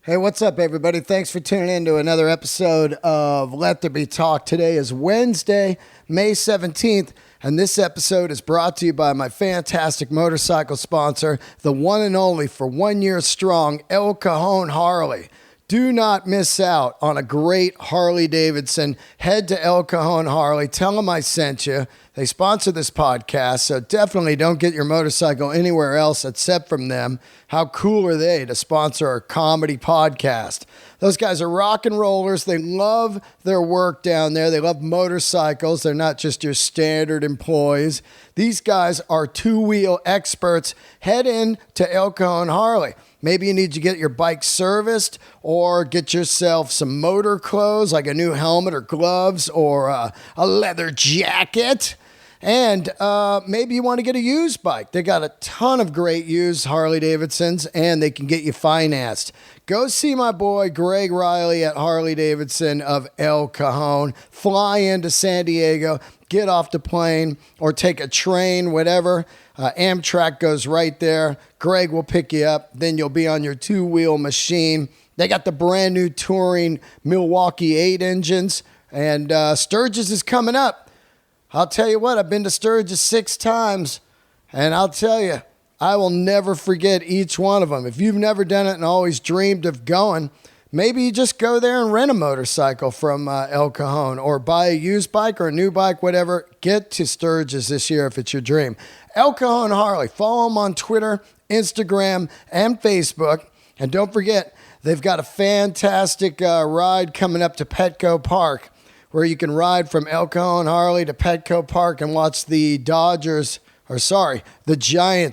Hey, what's up, everybody? Thanks for tuning in to another episode of Let There Be Talk. Today is Wednesday, May 17th, and this episode is brought to you by my fantastic motorcycle sponsor, the one and only for 1 year strong, El Cajon Harley. Do not miss out on a great Harley Davidson. Head to El Cajon Harley. Tell them I sent you. They sponsor this podcast, so definitely don't get your motorcycle anywhere else except from them. How cool are they to sponsor our comedy podcast? Those guys are rock and rollers. They love their work down there. They love motorcycles. They're not just your standard employees. These guys are two-wheel experts. Head in to El Cajon Harley. Maybe you need to get your bike serviced or get yourself some motor clothes like a new helmet or gloves or a leather jacket. And maybe you want to get a used bike. They got a ton of great used Harley Davidsons, and they can get you financed. Go see my boy Greg Riley at Harley Davidson of El Cajon. Fly into San Diego, get off the plane, or take a train, whatever. Amtrak goes right there. Greg will pick you up. Then you'll be on your two-wheel machine. They got the brand new touring Milwaukee 8 engines, and Sturgis is coming up. I'll tell you what, I've been to Sturgis 6 times, and I'll tell you, I will never forget each one of them. If you've never done it and always dreamed of going, maybe you just go there and rent a motorcycle from El Cajon or buy a used bike or a new bike, whatever. Get to Sturgis this year if it's your dream. El Cajon Harley. Follow them on Twitter, Instagram, and Facebook. And don't forget, they've got a fantastic ride coming up to Petco Park, where you can ride from El Cajon Harley to Petco Park and watch the Giants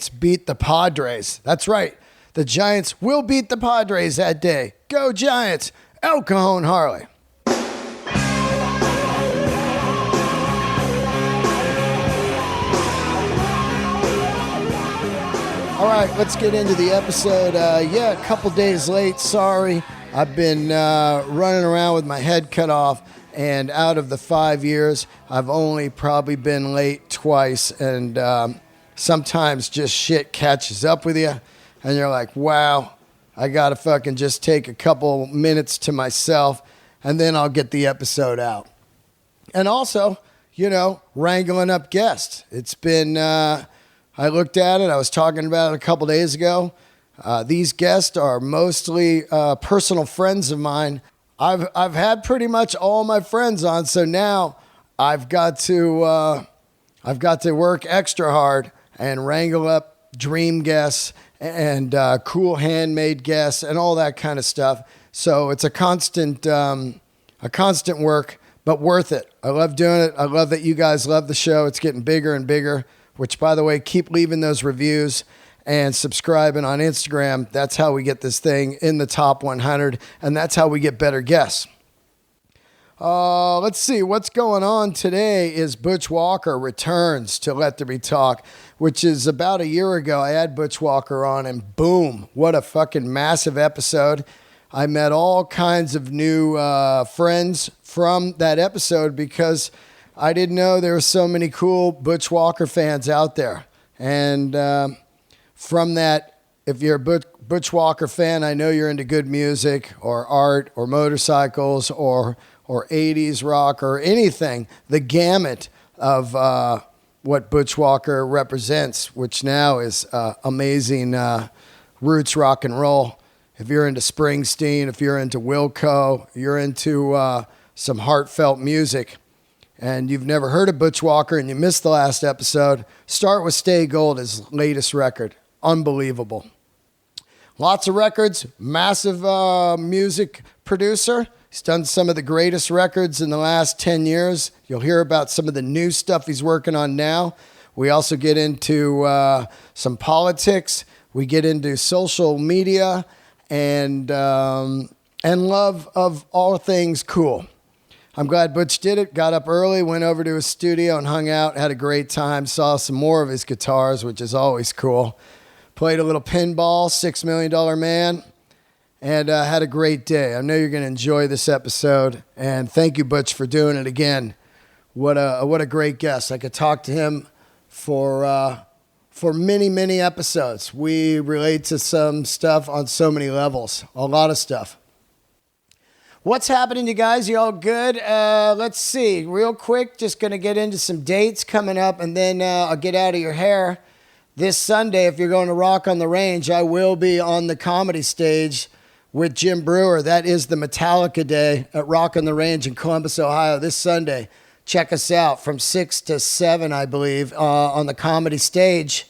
beat the Padres. That's right. The Giants will beat the Padres that day. Go Giants! El Cajon Harley. All right, let's get into the episode. A couple days late. Sorry. I've been running around with my head cut off. And out of the 5 years, I've only probably been late twice. And sometimes just shit catches up with you. And you're like, wow, I got to fucking just take a couple minutes to myself. And then I'll get the episode out. And also, wrangling up guests. It's been, I looked at it. I was talking about it a couple days ago. These guests are mostly personal friends of mine. I've had pretty much all my friends on, so now I've got to work extra hard and wrangle up dream guests and cool handmade guests and all that kind of stuff. So it's a constant work, but worth it. I love doing it. I love that you guys love the show. It's getting bigger and bigger. Which, by the way, keep leaving those reviews and subscribing on Instagram. That's how we get this thing in the top 100, and that's how we get better guests. Let's see. What's going on today is Butch Walker returns to Let There Be Talk, which is about a year ago. I had Butch Walker on, and boom, what a fucking massive episode. I met all kinds of new friends from that episode because I didn't know there were so many cool Butch Walker fans out there. And from that, if you're a Butch Walker fan, I know you're into good music or art or motorcycles or 80s rock or anything, the gamut of what Butch Walker represents, which now is amazing roots rock and roll. If you're into Springsteen, if you're into Wilco, you're into some heartfelt music, and you've never heard of Butch Walker and you missed the last episode, start with Stay Gold, his latest record. Unbelievable. Lots of records, massive music producer. He's done some of the greatest records in the last 10 years. You'll hear about some of the new stuff he's working on now. We also get into some politics. We get into social media and love of all things cool. I'm glad Butch did it. Got up early, went over to his studio and hung out, had a great time, saw some more of his guitars, which is always cool. Played a little pinball, $6 Million Man, and had a great day. I know you're going to enjoy this episode, and thank you, Butch, for doing it again. What a great guest. I could talk to him for for many, many episodes. We relate to some stuff on so many levels, a lot of stuff. What's happening, you guys? You all good? Let's see. Real quick, just going to get into some dates coming up, and then I'll get out of your hair. This Sunday, if you're going to Rock on the Range, I will be on the comedy stage with Jim Brewer. That is the Metallica Day at Rock on the Range in Columbus, Ohio, this Sunday. Check us out from 6 to 7, I believe, on the comedy stage.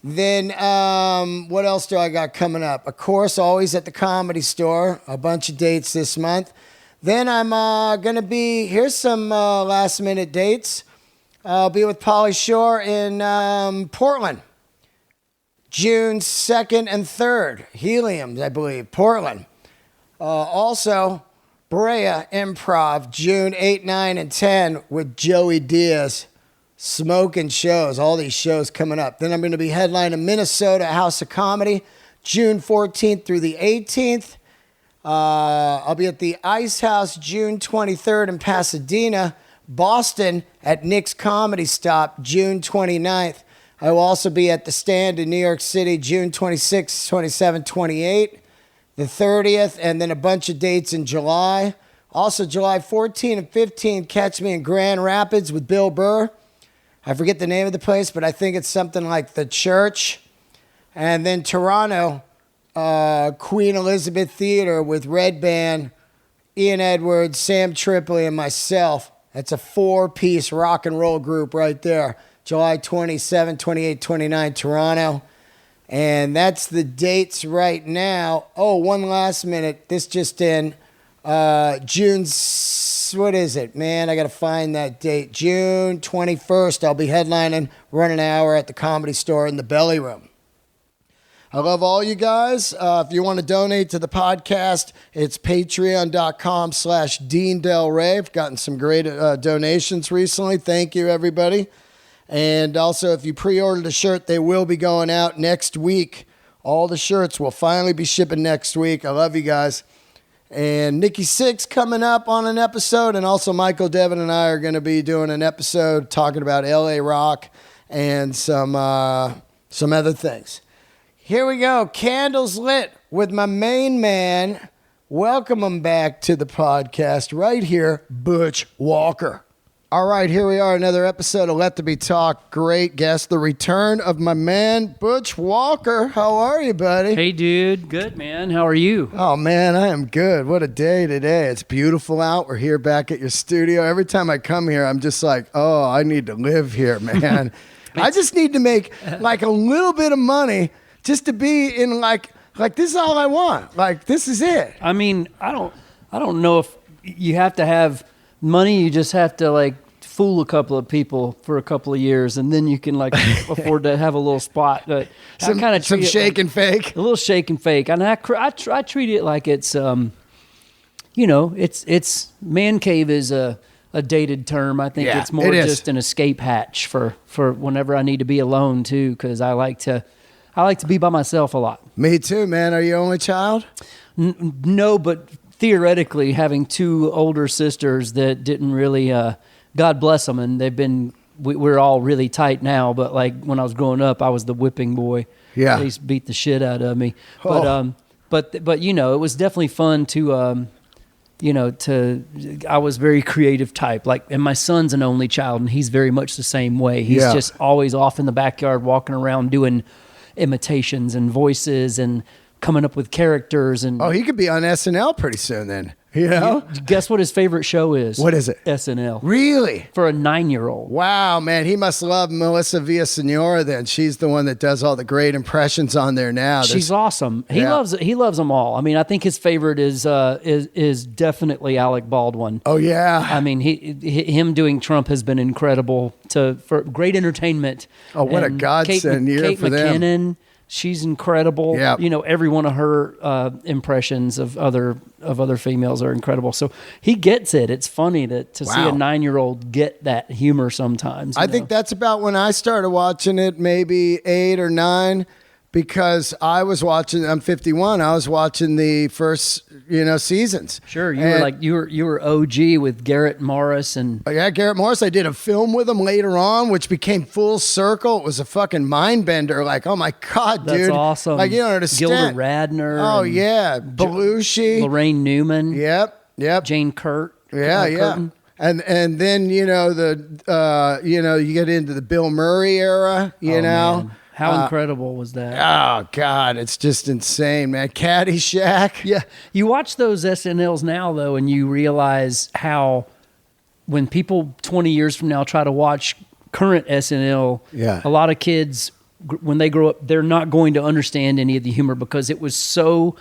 Then what else do I got coming up? Of course, always at the Comedy Store. A bunch of dates this month. Then I'm going to be, here's some last-minute dates. I'll be with Pauly Shore in Portland, June 2nd and 3rd. Helium, I believe, Portland. Also, Brea Improv, June 8, 9, and 10 with Joey Diaz. Smoking shows, all these shows coming up. Then I'm going to be headlining Minnesota House of Comedy, June 14th through the 18th. I'll be at the Ice House June 23rd in Pasadena, Boston at Nick's Comedy Stop, June 29th. I will also be at the Stand in New York City, June 26th, 27th, 28th, the 30th, and then a bunch of dates in July. Also, July 14th and 15th, catch me in Grand Rapids with Bill Burr. I forget the name of the place, but I think it's something like The Church. And then Toronto, Queen Elizabeth Theater with Red Band, Ian Edwards, Sam Tripoli, and myself. That's a 4-piece rock and roll group right there. July 27, 28, 29, Toronto. And that's the dates right now. Oh, one last minute. This just in. June, what is it? Man, I got to find that date. June 21st, I'll be headlining, running an hour at the Comedy Store in the Belly Room. I love all you guys. If you want to donate to the podcast, it's patreon.com/Dean Del Rey. I've gotten some great donations recently. Thank you, everybody. And also, if you pre-ordered a shirt, they will be going out next week. All the shirts will finally be shipping next week. I love you guys. And Nikki Sixx coming up on an episode, and also Michael Devin and I are going to be doing an episode talking about LA rock and some other things. Here we go. Candles lit with my main man. Welcome him back to the podcast right here, Butch Walker. All right, here we are, another episode of Let There Be Talk. Great guest, the return of my man, Butch Walker. How are you, buddy? Hey, dude. Good, man. How are you? Oh, man, I am good. What a day today. It's beautiful out. We're here back at your studio. Every time I come here, I'm just like, oh, I need to live here, man. I just need to make like a little bit of money just to be in like this is all I want. Like, this is it. I mean, I don't know if you have to have money. You just have to like fool a couple of people for a couple of years, and then you can like afford to have a little spot. But some shake and fake, a little shake and fake. And I treat it like it's it's man cave is a dated term. I think it's more just an escape hatch for whenever I need to be alone too, because I like to be by myself a lot. Me too, man. Are you only child? No, but theoretically, having two older sisters that didn't really, God bless them, and we're all really tight now, but like when I was growing up, I was the whipping boy. Yeah. They used to beat the shit out of me. Oh. But it was definitely fun to, I was very creative type, like, and my son's an only child, and he's very much the same way. He's just always off in the backyard, walking around doing imitations and voices and coming up with characters. And he could be on SNL pretty soon then. You know? Guess what his favorite show is? What is it? SNL. Really? For a 9-year-old. Wow, man. He must love Melissa Villasenora then. She's the one that does all the great impressions on there now. She's awesome. He loves them all. I mean, I think his favorite is definitely Alec Baldwin. Oh, yeah. I mean, him doing Trump has been incredible for great entertainment. Oh, what and a godsend year for them. Kate McKinnon, she's incredible. Yep. Every one of her impressions of other females are incredible. So he gets it. It's funny to see a 9-year-old get that humor sometimes. I think that's about when I started watching it, maybe 8 or 9. because I was watching. I'm 51. I was watching the first, seasons. Sure, you were OG with Garrett Morris and yeah, Garrett Morris. I did a film with him later on, which became full circle. It was a fucking mind bender. Like, oh my god, dude, that's awesome. Like, you don't understand. Gilda Radner. Oh yeah, Belushi, Lorraine Newman. Yep. Jane Kurt. Yeah. Curtin. And then you get into the Bill Murray era. You know. Man. How incredible was that? Oh, God, it's just insane, man. Caddyshack. Yeah. You watch those SNLs now, though, and you realize how when people 20 years from now try to watch current SNL, a lot of kids, when they grow up, they're not going to understand any of the humor because it was so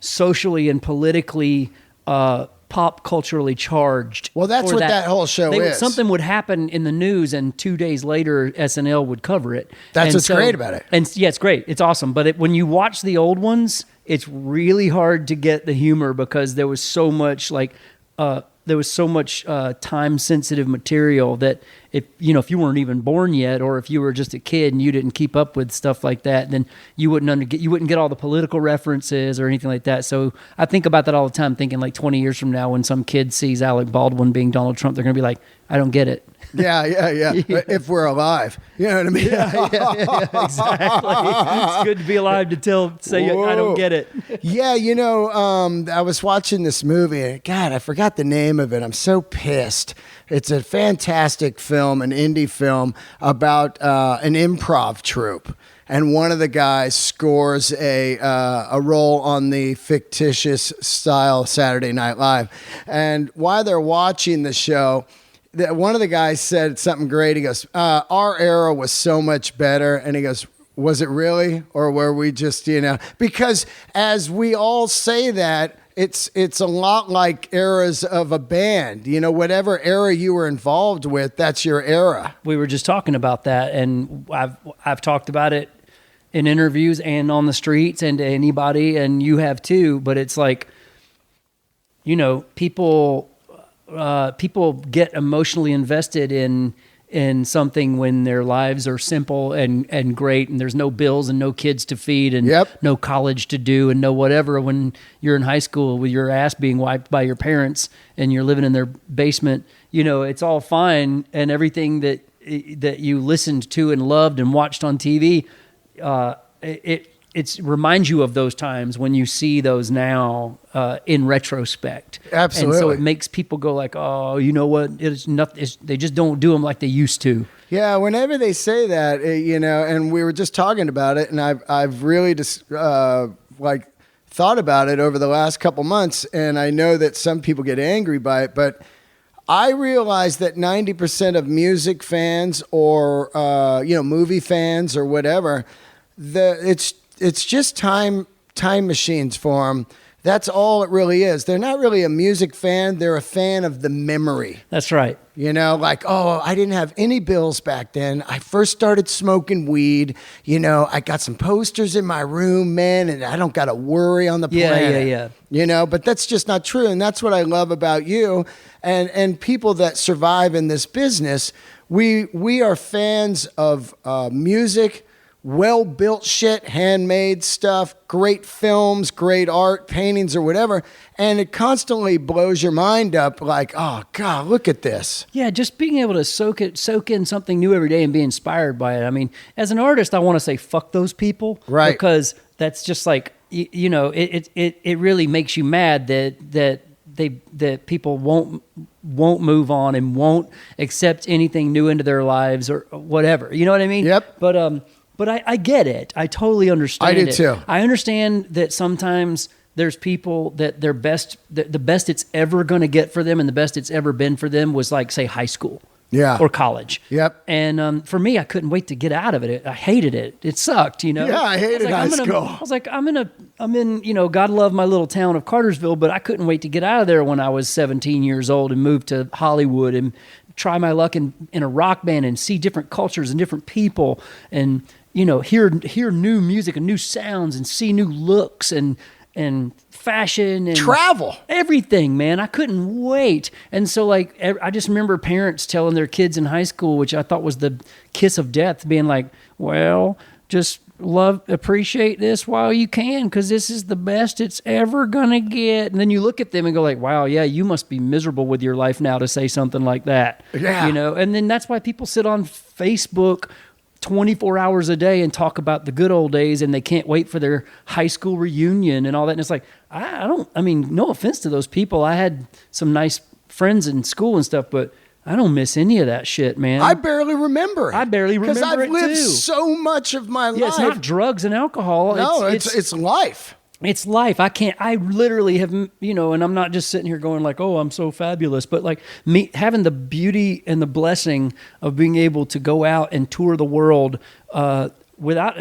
socially and politically pop culturally charged. Well, that's what that whole show is. Something would happen in the news, and 2 days later, SNL would cover it. That's what's great about it. And yeah, it's great. It's awesome. But when you watch the old ones, it's really hard to get the humor because there was so much time sensitive material that if you weren't even born yet, or if you were just a kid and you didn't keep up with stuff like that, then you wouldn't get all the political references or anything like that. So I think about that all the time, thinking like 20 years from now, when some kid sees Alec Baldwin being Donald Trump, they're going to be like, I don't get it. Yeah. If we're alive, you know what I mean? Yeah, exactly. It's good to be alive to say I don't get it. Yeah, I was watching this movie, and God, I forgot the name of it. I'm so pissed. It's a fantastic film, an indie film about an improv troupe. And one of the guys scores a role on the fictitious style Saturday Night Live. And while they're watching the show, one of the guys said something great. He goes, our era was so much better. And he goes, was it really? Or were we just, because as we all say that, it's a lot like eras of a band. Whatever era you were involved with, that's your era. We were just talking about that, and I've talked about it in interviews and on the streets and to anybody, and you have too. But it's like, people get emotionally invested in something when their lives are simple and great, and there's no bills and no kids to feed and no college to do and no whatever. When you're in high school with your ass being wiped by your parents and you're living in their basement, it's all fine, and everything that you listened to and loved and watched on TV, it reminds you of those times when you see those now in retrospect. Absolutely. And so it makes people go like, oh, you know what? They just don't do them like they used to. Yeah, whenever they say that, and we were just talking about it, and I've really just thought about it over the last couple months, and I know that some people get angry by it, but I realize that 90% of music fans or movie fans or whatever, it's just time machines for them. That's all it really is. They're not really a music fan. They're a fan of the memory. That's right. I didn't have any bills back then. I first started smoking weed. I got some posters in my room, man, and I don't got to worry on the planet. Yeah. But that's just not true. And that's what I love about you and people that survive in this business. We are fans of music, well-built shit, handmade stuff, great films, great art, paintings or whatever, and it constantly blows your mind up like, oh, God, look at this. Yeah, just being able to soak in something new every day and be inspired by it. I mean, as an artist, I want to say fuck those people. Right. Because that's just like, it really makes you mad that people won't move on and won't accept anything new into their lives or whatever. You know what I mean? Yep. But I get it. I totally understand it. I do too. I understand that sometimes there's people that the best it's ever going to get for them and the best it's ever been for them was like, say, high school. Yeah. Or college. Yep. And for me, I couldn't wait to get out of it. I hated it. It sucked, Yeah, I hated high school. I was like, I'm in, God love my little town of Cartersville, but I couldn't wait to get out of there when I was 17 years old and move to Hollywood and try my luck in a rock band and see different cultures and different people and, hear new music and new sounds and see new looks and fashion and travel, everything, man. I couldn't wait. And so I just remember parents telling their kids in high school, which I thought was the kiss of death, being like, well, just appreciate this while you can, because this is the best it's ever gonna get. And then you look at them and go like, wow, yeah, you must be miserable with your life now to say something like that. Yeah. And then that's why people sit on Facebook 24 hours a day and talk about the good old days, and they can't wait for their high school reunion and all that. And it's like, I mean, no offense to those people. I had some nice friends in school and stuff, but I don't miss any of that shit, man. I barely remember it. Because I've lived so much of my life. It's not drugs and alcohol. No, it's life. It's life. I literally have, and I'm not just sitting here going like, oh, I'm so fabulous, but like me having the beauty and the blessing of being able to go out and tour the world, without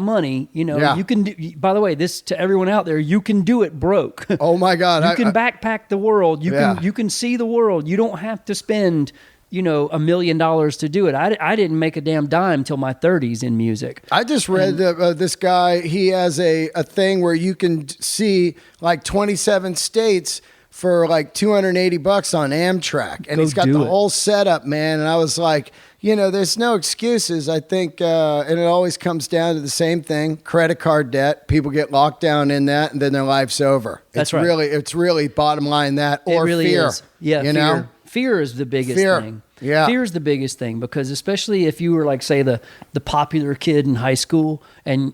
money, you can do, by the way, this to everyone out there, you can do it broke. Oh my God. You can backpack the world. You can see the world. You don't have to spend, $1 million to do it. I didn't make a damn dime till my 30s in music. I just read this guy, he has a thing where you can see like 27 states for like $280 on Amtrak. And he's got the whole setup, man. And I was like, there's no excuses. I think, and it always comes down to the same thing: credit card debt. People get locked down in that, and then their life's over. That's right. It's really bottom line that, or it really fear. Is. Yeah, fear is the biggest thing. Yeah. Fear is the biggest thing, because especially if you were like, say, the popular kid in high school, and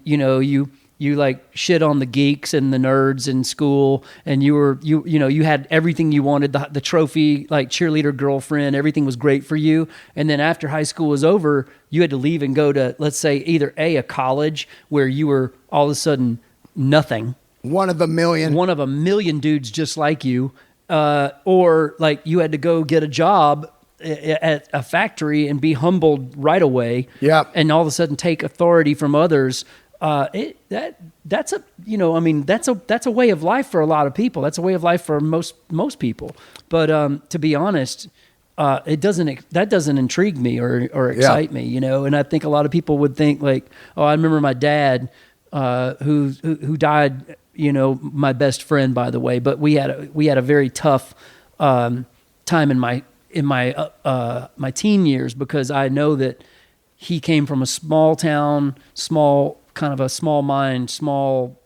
you like shit on the geeks and the nerds in school, and you had everything you wanted, the trophy, like cheerleader girlfriend, everything was great for you. And then after high school was over, you had to leave and go to, let's say, either a college where you were all of a sudden nothing. One of a million dudes just like you, or like you had to go get a job at a factory and be humbled right away. Yeah. And all of a sudden take authority from others. That's a way of life for a lot of people. That's a way of life for most people. But to be honest, that doesn't intrigue me or excite me, And I think a lot of people would think like, oh, I remember my dad, who died, my best friend, by the way. But we had a very tough time in my teen years, because I know that he came from a small town, kind of a small mind, small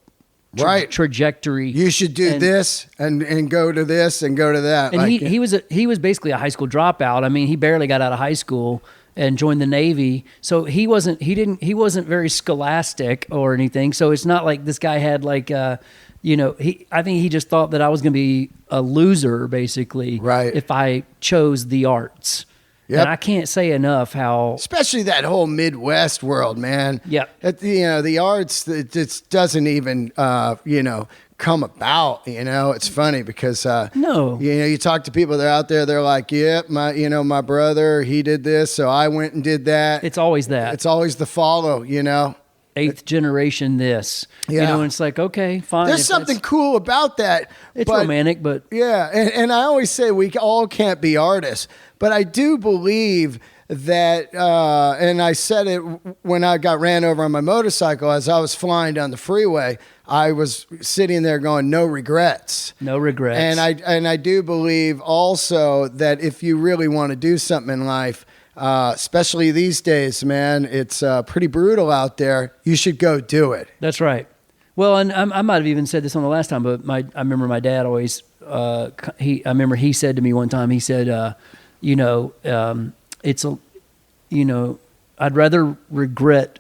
trajectory. You should do this and go to this and go to that. And he was basically a high school dropout. I mean, he barely got out of high school and joined the Navy. So he wasn't very scholastic or anything. So it's not like this guy had like I think he just thought that I was going to be a loser, basically, if I chose the arts. Yep. And I can't say enough how... Especially that whole Midwest world, man. Yeah. The arts, it just doesn't even, come about, It's funny because, you talk to people that are out there, they're like, my brother, he did this, so I went and did that. It's always that. It's always the follow, Eighth generation this. Yeah. And it's like, okay, fine. There's something cool about that. It's romantic, but... Yeah, and I always say we all can't be artists, but I do believe that, and I said it when I got ran over on my motorcycle as I was flying down the freeway, I was sitting there going, no regrets. No regrets. And I do believe also that if you really want to do something in life, especially these days, man, it's pretty brutal out there. You should go do it. That's right. Well, and I might have even said this on the last time, but I remember my dad always, he said to me one time, he said, I'd rather regret,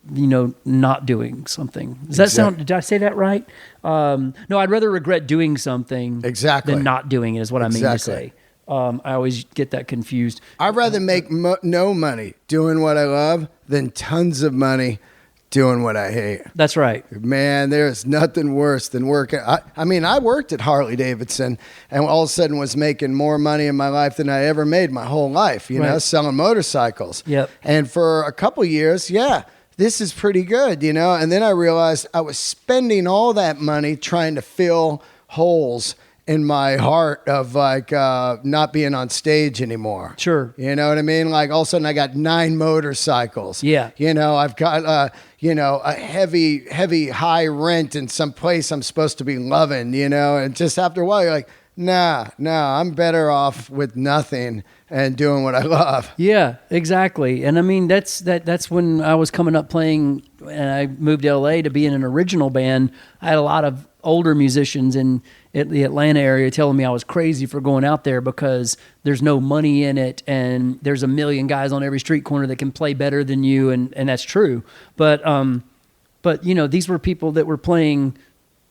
not doing something. Does that sound, did I say that right? No, I'd rather regret doing something than not doing it is what I mean to say. I always get that confused. I'd rather make no money doing what I love than tons of money doing what I hate. That's right. Man, there's nothing worse than working. I worked at Harley Davidson and all of a sudden was making more money in my life than I ever made my whole life, selling motorcycles. Yep. And for a couple years, this is pretty good, And then I realized I was spending all that money trying to fill holes in my heart of like not being on stage anymore. Sure. You know what I mean? Like all of a sudden I got 9 motorcycles. Yeah. I've got a heavy high rent in some place I'm supposed to be loving, and just after a while you're like, Nah, I'm better off with nothing and doing what I love. Yeah, exactly. And I mean, that's when I was coming up playing, and I moved to LA to be in an original band. I had a lot of older musicians in the Atlanta area telling me I was crazy for going out there because there's no money in it, and there's a million guys on every street corner that can play better than you, and that's true. But you know, these were people that were playing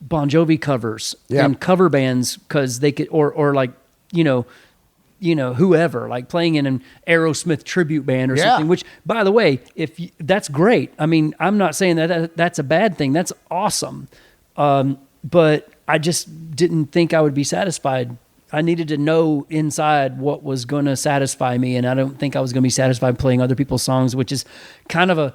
Bon Jovi covers and cover bands because they could, or like, you know, whoever, like playing in an Aerosmith tribute band or something, which, by the way, that's great. I mean, I'm not saying that that's a bad thing. That's awesome. But I just didn't think I would be satisfied. I needed to know inside what was going to satisfy me, and I don't think I was going to be satisfied playing other people's songs, which is kind of a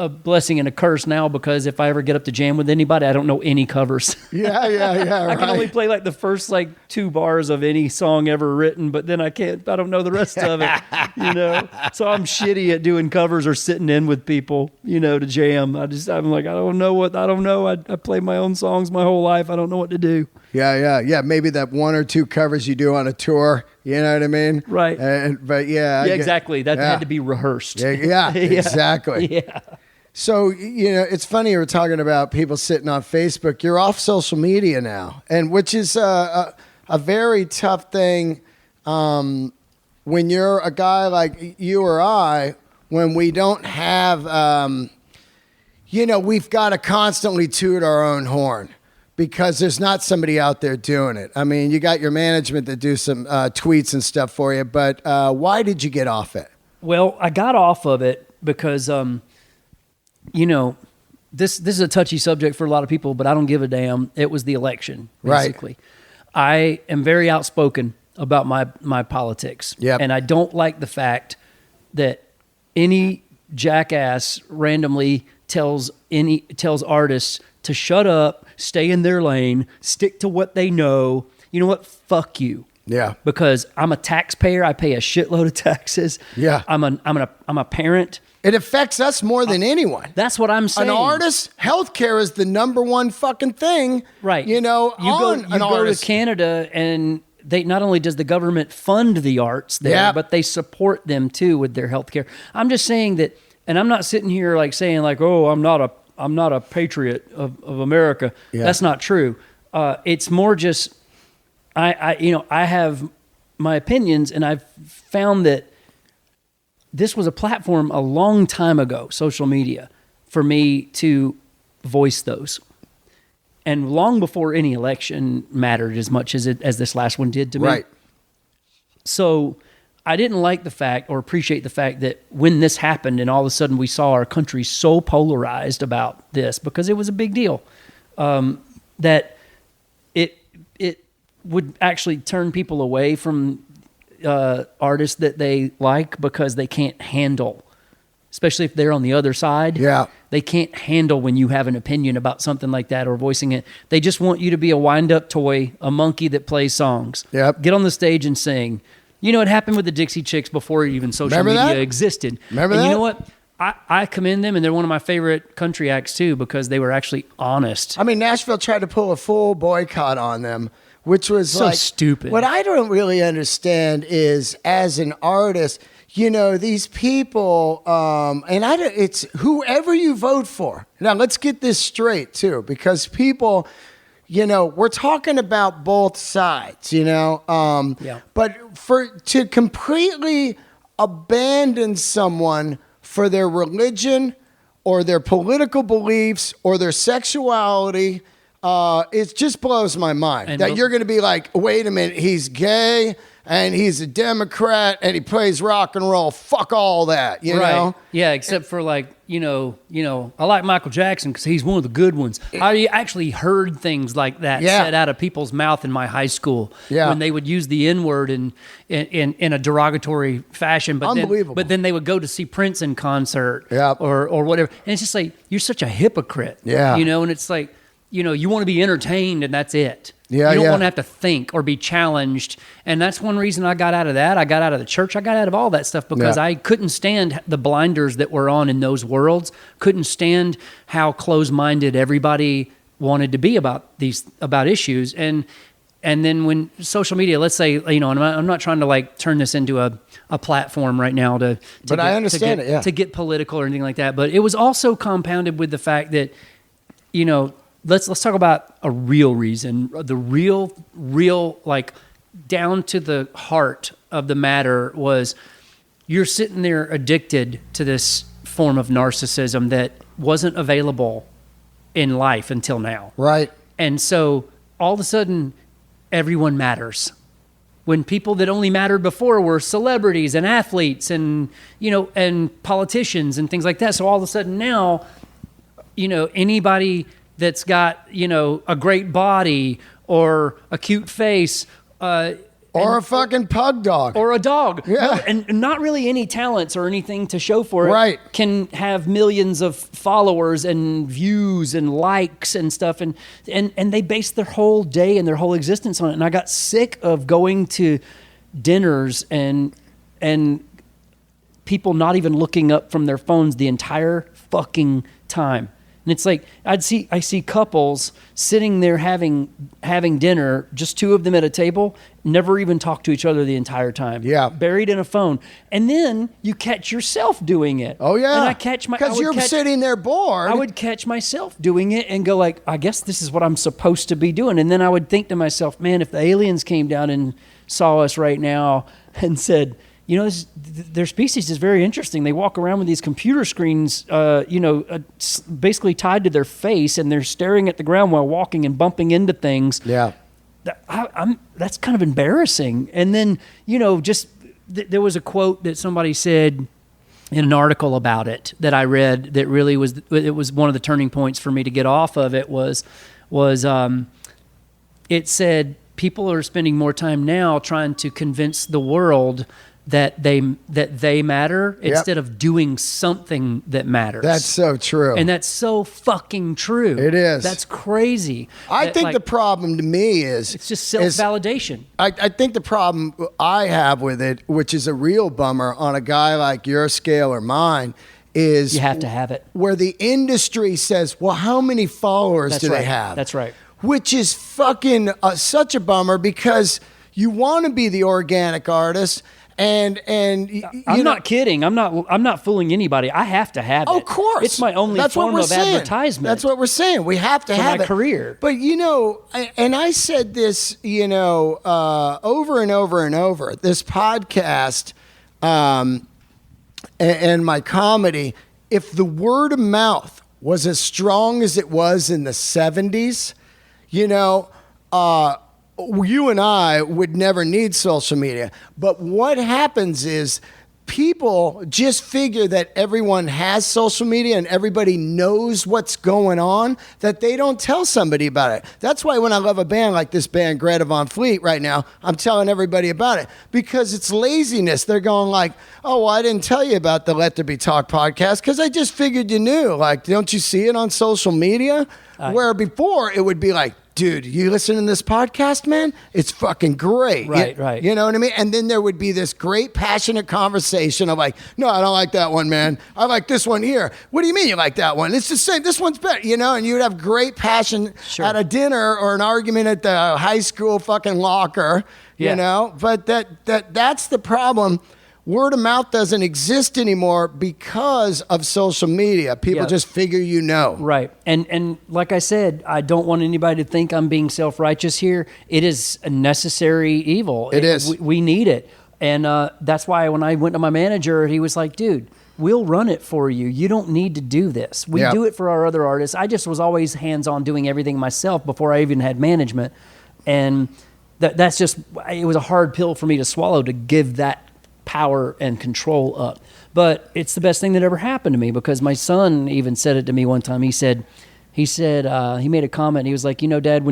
blessing and a curse now, because if I ever get up to jam with anybody, I don't know any covers. Yeah. I can only play like the first like 2 bars of any song ever written, but then I don't know the rest of it, you know? So I'm shitty at doing covers or sitting in with people, you know, to jam. I'm like, I don't know. I play my own songs my whole life. I don't know what to do. Yeah. Maybe that 1 or 2 covers you do on a tour. You know what I mean? Right. But yeah. Exactly. That had to be rehearsed. Yeah, exactly. Yeah. So, you know, it's funny you were talking about people sitting on Facebook. You're off social media now, and which is a very tough thing when you're a guy like you or I, when we don't have, you know, we've got to constantly toot our own horn, because there's not somebody out there doing it. I mean, you got your management that do some tweets and stuff for you, but why did you get off it? Well, I got off of it because, you know, this is a touchy subject for a lot of people, but I don't give a damn. It was the election, basically. Right. I am very outspoken about my politics. Yep. And I don't like the fact that any jackass randomly tells artists to shut up, stay in their lane, stick to what they know. You know what? Fuck you. Yeah. Because I'm a taxpayer. I pay a shitload of taxes. Yeah. I'm a parent. It affects us more than anyone. That's what I'm saying. An artist, healthcare is the number one fucking thing. Right. You know, you go to Canada, and they not only does the government fund the arts there, but they support them too with their healthcare. I'm just saying that, and I'm not sitting here like saying like, oh, I'm not a patriot of America. Yeah. That's not true. It's more just I have my opinions, and I've found that this was a platform a long time ago, social media, for me to voice those. And long before any election mattered as much as this last one did to me. Right. So I didn't like the fact, or appreciate the fact, that when this happened and all of a sudden we saw our country so polarized about this, because it was a big deal, that it would actually turn people away from artists that they like, because they can't handle, especially if they're on the other side. Yeah. They can't handle when you have an opinion about something like that or voicing it. They just want you to be a wind-up toy, a monkey that plays songs. Yep. Get on the stage and sing. You know, it happened with the Dixie Chicks before even social media existed. Remember that? And you know what? I commend them, and they're one of my favorite country acts too, because they were actually honest. I mean, Nashville tried to pull a full boycott on them, which was so like, stupid. What I don't really understand is, as an artist, you know, these people, it's whoever you vote for. Now, let's get this straight too, because people, you know, we're talking about both sides, you know, but to completely abandon someone for their religion or their political beliefs or their sexuality, it just blows my mind. And that you're going to be like, wait a minute, he's gay and he's a Democrat and he plays rock and roll. Fuck all that, you know? Yeah, except for like, you know, I like Michael Jackson because he's one of the good ones. I actually heard things like that said out of people's mouth in my high school when they would use the N-word in a derogatory fashion. But Unbelievable. Then they would go to see Prince in concert or whatever. And it's just like, you're such a hypocrite. Yeah. You know, and it's like, you know, you want to be entertained and that's it. Yeah, you don't want to have to think or be challenged. And that's one reason I got out of that. I got out of the church. I got out of all that stuff because I couldn't stand the blinders that were on in those worlds. Couldn't stand how close-minded everybody wanted to be about issues. And And then when social media, let's say, you know, and I'm not trying to like turn this into a platform right now but I understand it, yeah. to get political or anything like that. But it was also compounded with the fact that, you know, let's talk about a real reason, the real like down to the heart of the matter was you're sitting there addicted to this form of narcissism that wasn't available in life until now. Right. And so all of a sudden, everyone matters. When people that only mattered before were celebrities and athletes and, you know, and politicians and things like that. So all of a sudden now, you know, anybody that's got, you know, a great body or a cute face, or a fucking pug dog. Or a dog. Yeah. No, and not really any talents or anything to show for it. Right. Can have millions of followers and views and likes and stuff. And they base their whole day and their whole existence on it. And I got sick of going to dinners and people not even looking up from their phones the entire fucking time. And it's like I see couples sitting there having dinner, just two of them at a table, never even talk to each other the entire time. Yeah, buried in a phone. And then you catch yourself doing it. Oh yeah, and I catch my because you're sitting there bored. I would catch myself doing it and go like, I guess this is what I'm supposed to be doing. And then I would think to myself, man, if the aliens came down and saw us right now and said, you know, their species is very interesting. They walk around with these computer screens, basically tied to their face, and they're staring at the ground while walking and bumping into things. Yeah, that's kind of embarrassing. And then, you know, there was a quote that somebody said in an article about it that I read that really was one of the turning points for me to get off of it was it said people are spending more time now trying to convince the world that they matter instead of doing something that matters. That's so true. And that's so fucking true. It is. That's crazy. I think the problem to me is it's just self-validation. I think the problem I have with it, which is a real bummer on a guy like your scale or mine, is you have to have it. Where the industry says, well, how many followers do they have? That's right. Which is fucking such a bummer because you want to be the organic artist. And I'm not kidding. I'm not fooling anybody. I have to have it. Of course, it's my only form of advertisement. That's what we're saying. We have to have my career. But you know, and I said this, you know, over and over and over. This podcast, and my comedy. If the word of mouth was as strong as it was in the '70s, you know. You and I would never need social media. But what happens is people just figure that everyone has social media and everybody knows what's going on, that they don't tell somebody about it. That's why when I love a band like this band, Greta Van Fleet, right now, I'm telling everybody about it because it's laziness. They're going like, oh, well, I didn't tell you about the Let There Be Talk podcast because I just figured you knew. Like, don't you see it on social media? Where before it would be like, dude, you listen to this podcast, man? It's fucking great. Right. You know what I mean? And then there would be this great passionate conversation of like, no, I don't like that one, man. I like this one here. What do you mean you like that one? It's the same. This one's better, you know? And you would have great passion at a dinner or an argument at the high school fucking locker, you know? But that's the problem. Word of mouth doesn't exist anymore because of social media. People just figure you know. Right. And like I said, I don't want anybody to think I'm being self-righteous here. It is a necessary evil. It is. We need it. And that's why when I went to my manager, he was like, dude, we'll run it for you. You don't need to do this. We do it for our other artists. I just was always hands-on doing everything myself before I even had management. And that's just, it was a hard pill for me to swallow to give that power and control up. But it's the best thing that ever happened to me because my son even said it to me one time. He said he made a comment. He was like, you know, Dad,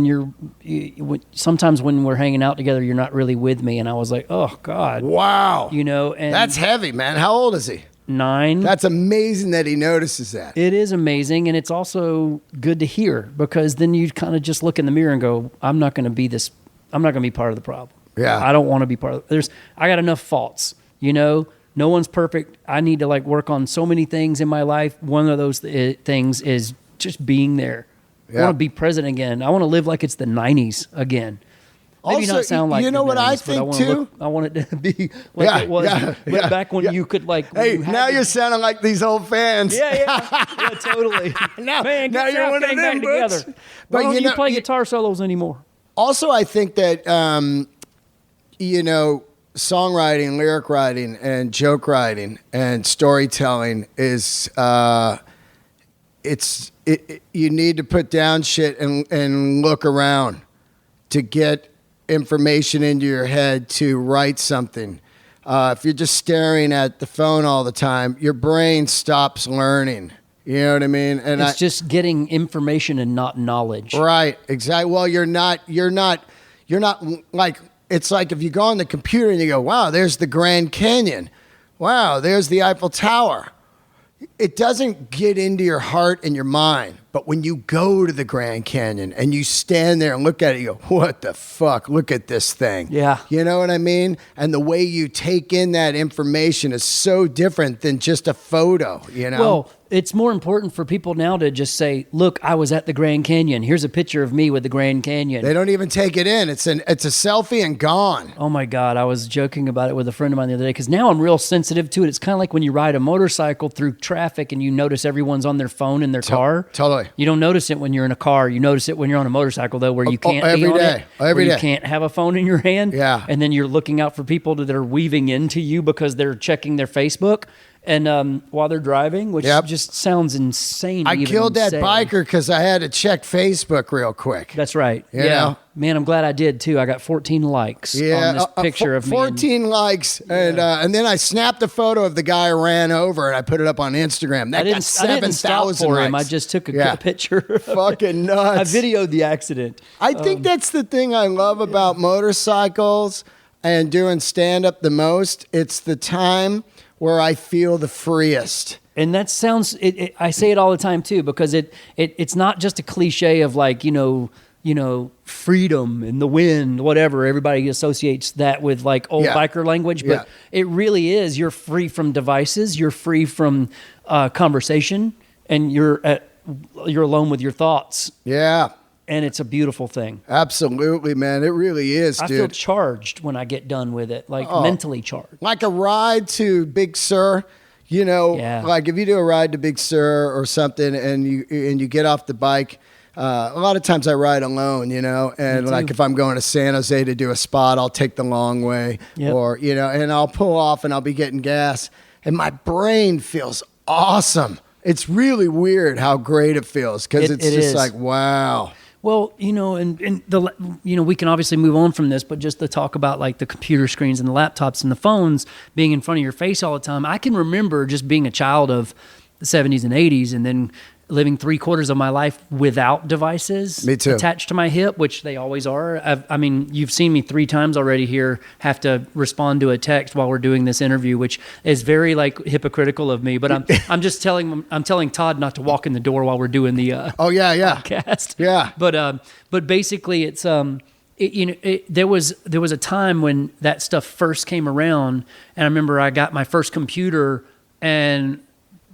sometimes when we're hanging out together, you're not really with me. And I was like, oh God. Wow. You know, and that's heavy, man. How old is he? 9. That's amazing that he notices that. It is amazing. And it's also good to hear because then you kind of just look in the mirror and go, I'm not going to be part of the problem. Yeah. I don't want to be part of it. I got enough faults. You know, no one's perfect. I need to like work on so many things in my life. One of those things is just being there. I want to be present again. I want to live like it's the 90s again. Maybe Also, not sound like you know what I Goodnight, but think, wanna too? I want it to be like it was back when you could like. Hey, you had now to- you're sounding like these old fans. Yeah, totally. Now, Man, now get you're one of South Gang them, back Butch. together. But Why don't you you know, play guitar solos anymore? also, I think that songwriting, lyric writing, and joke writing and storytelling is you need to put down shit and look around to get information into your head to write something. If you're just staring at the phone all the time, your brain stops learning. You know what I mean? And It's just getting information and not knowledge. right, exactly. Well, you're not like, it's like if you go on the computer and you go, wow, there's the Grand Canyon. Wow, there's the Eiffel Tower. It doesn't get into your heart and your mind. But when you go to the Grand Canyon and you stand there and look at it, you go, what the fuck? Look at this thing. Yeah. You know what I mean? And the way you take in that information is so different than just a photo, you know? Well, it's more important for people now to just say, look, I was at the Grand Canyon. Here's a picture of me with the Grand Canyon. They don't even take it in. It's a selfie and gone. Oh my God, I was joking about it with a friend of mine the other day because now I'm real sensitive to it. It's kind of like when you ride a motorcycle through traffic and you notice everyone's on their phone in their car. Totally. You don't notice it when you're in a car. You notice it when you're on a motorcycle, though, where you can't every be on day. it, Every where day. you can't have a phone in your hand. Yeah. And then you're looking out for people that are weaving into you because they're checking their Facebook and while they're driving, which Yep. just sounds insane. I to even killed that say. biker because I had to check Facebook real quick. That's right. You yeah. know? Man, I'm glad I did, too. I got 14 likes on this picture of me. 14 likes, and then I snapped a photo of the guy who ran over, and I put it up on Instagram. That I got didn't stop 7,000 for him. likes. I just took a Yeah. picture. Fucking I nuts. videoed the accident. I think that's the thing I love about motorcycles and doing stand-up the most. It's the time where I feel the freest. And that sounds. I say it all the time too because it's not just a cliche of like freedom and the wind, whatever. Everybody associates that with like old biker language, but it really is. You're free from devices. You're free from conversation, and you're alone with your thoughts. Yeah. And it's a beautiful thing. Absolutely, man. It really is, I dude. feel charged when I get done with it, like mentally charged. Like a ride to Big Sur, like if you do a ride to Big Sur or something and you get off the bike, a lot of times I ride alone, and like if I'm going to San Jose to do a spot, I'll take the long way or, and I'll pull off and I'll be getting gas and my brain feels awesome. It's really weird how great it feels because it's just is. like, wow. Well, and we can obviously move on from this, but just to talk about like the computer screens and the laptops and the phones being in front of your face all the time. I can remember just being a child of the 70s and 80s and then living 3/4 of my life without devices Me too. attached to my hip, which they always are. I mean, you've seen me 3 times already here have to respond to a text while we're doing this interview, which is very like hypocritical of me. But I'm just telling Todd not to walk in the door while we're doing the podcast. Yeah. But basically, it's there was a time when that stuff first came around, and I remember I got my first computer and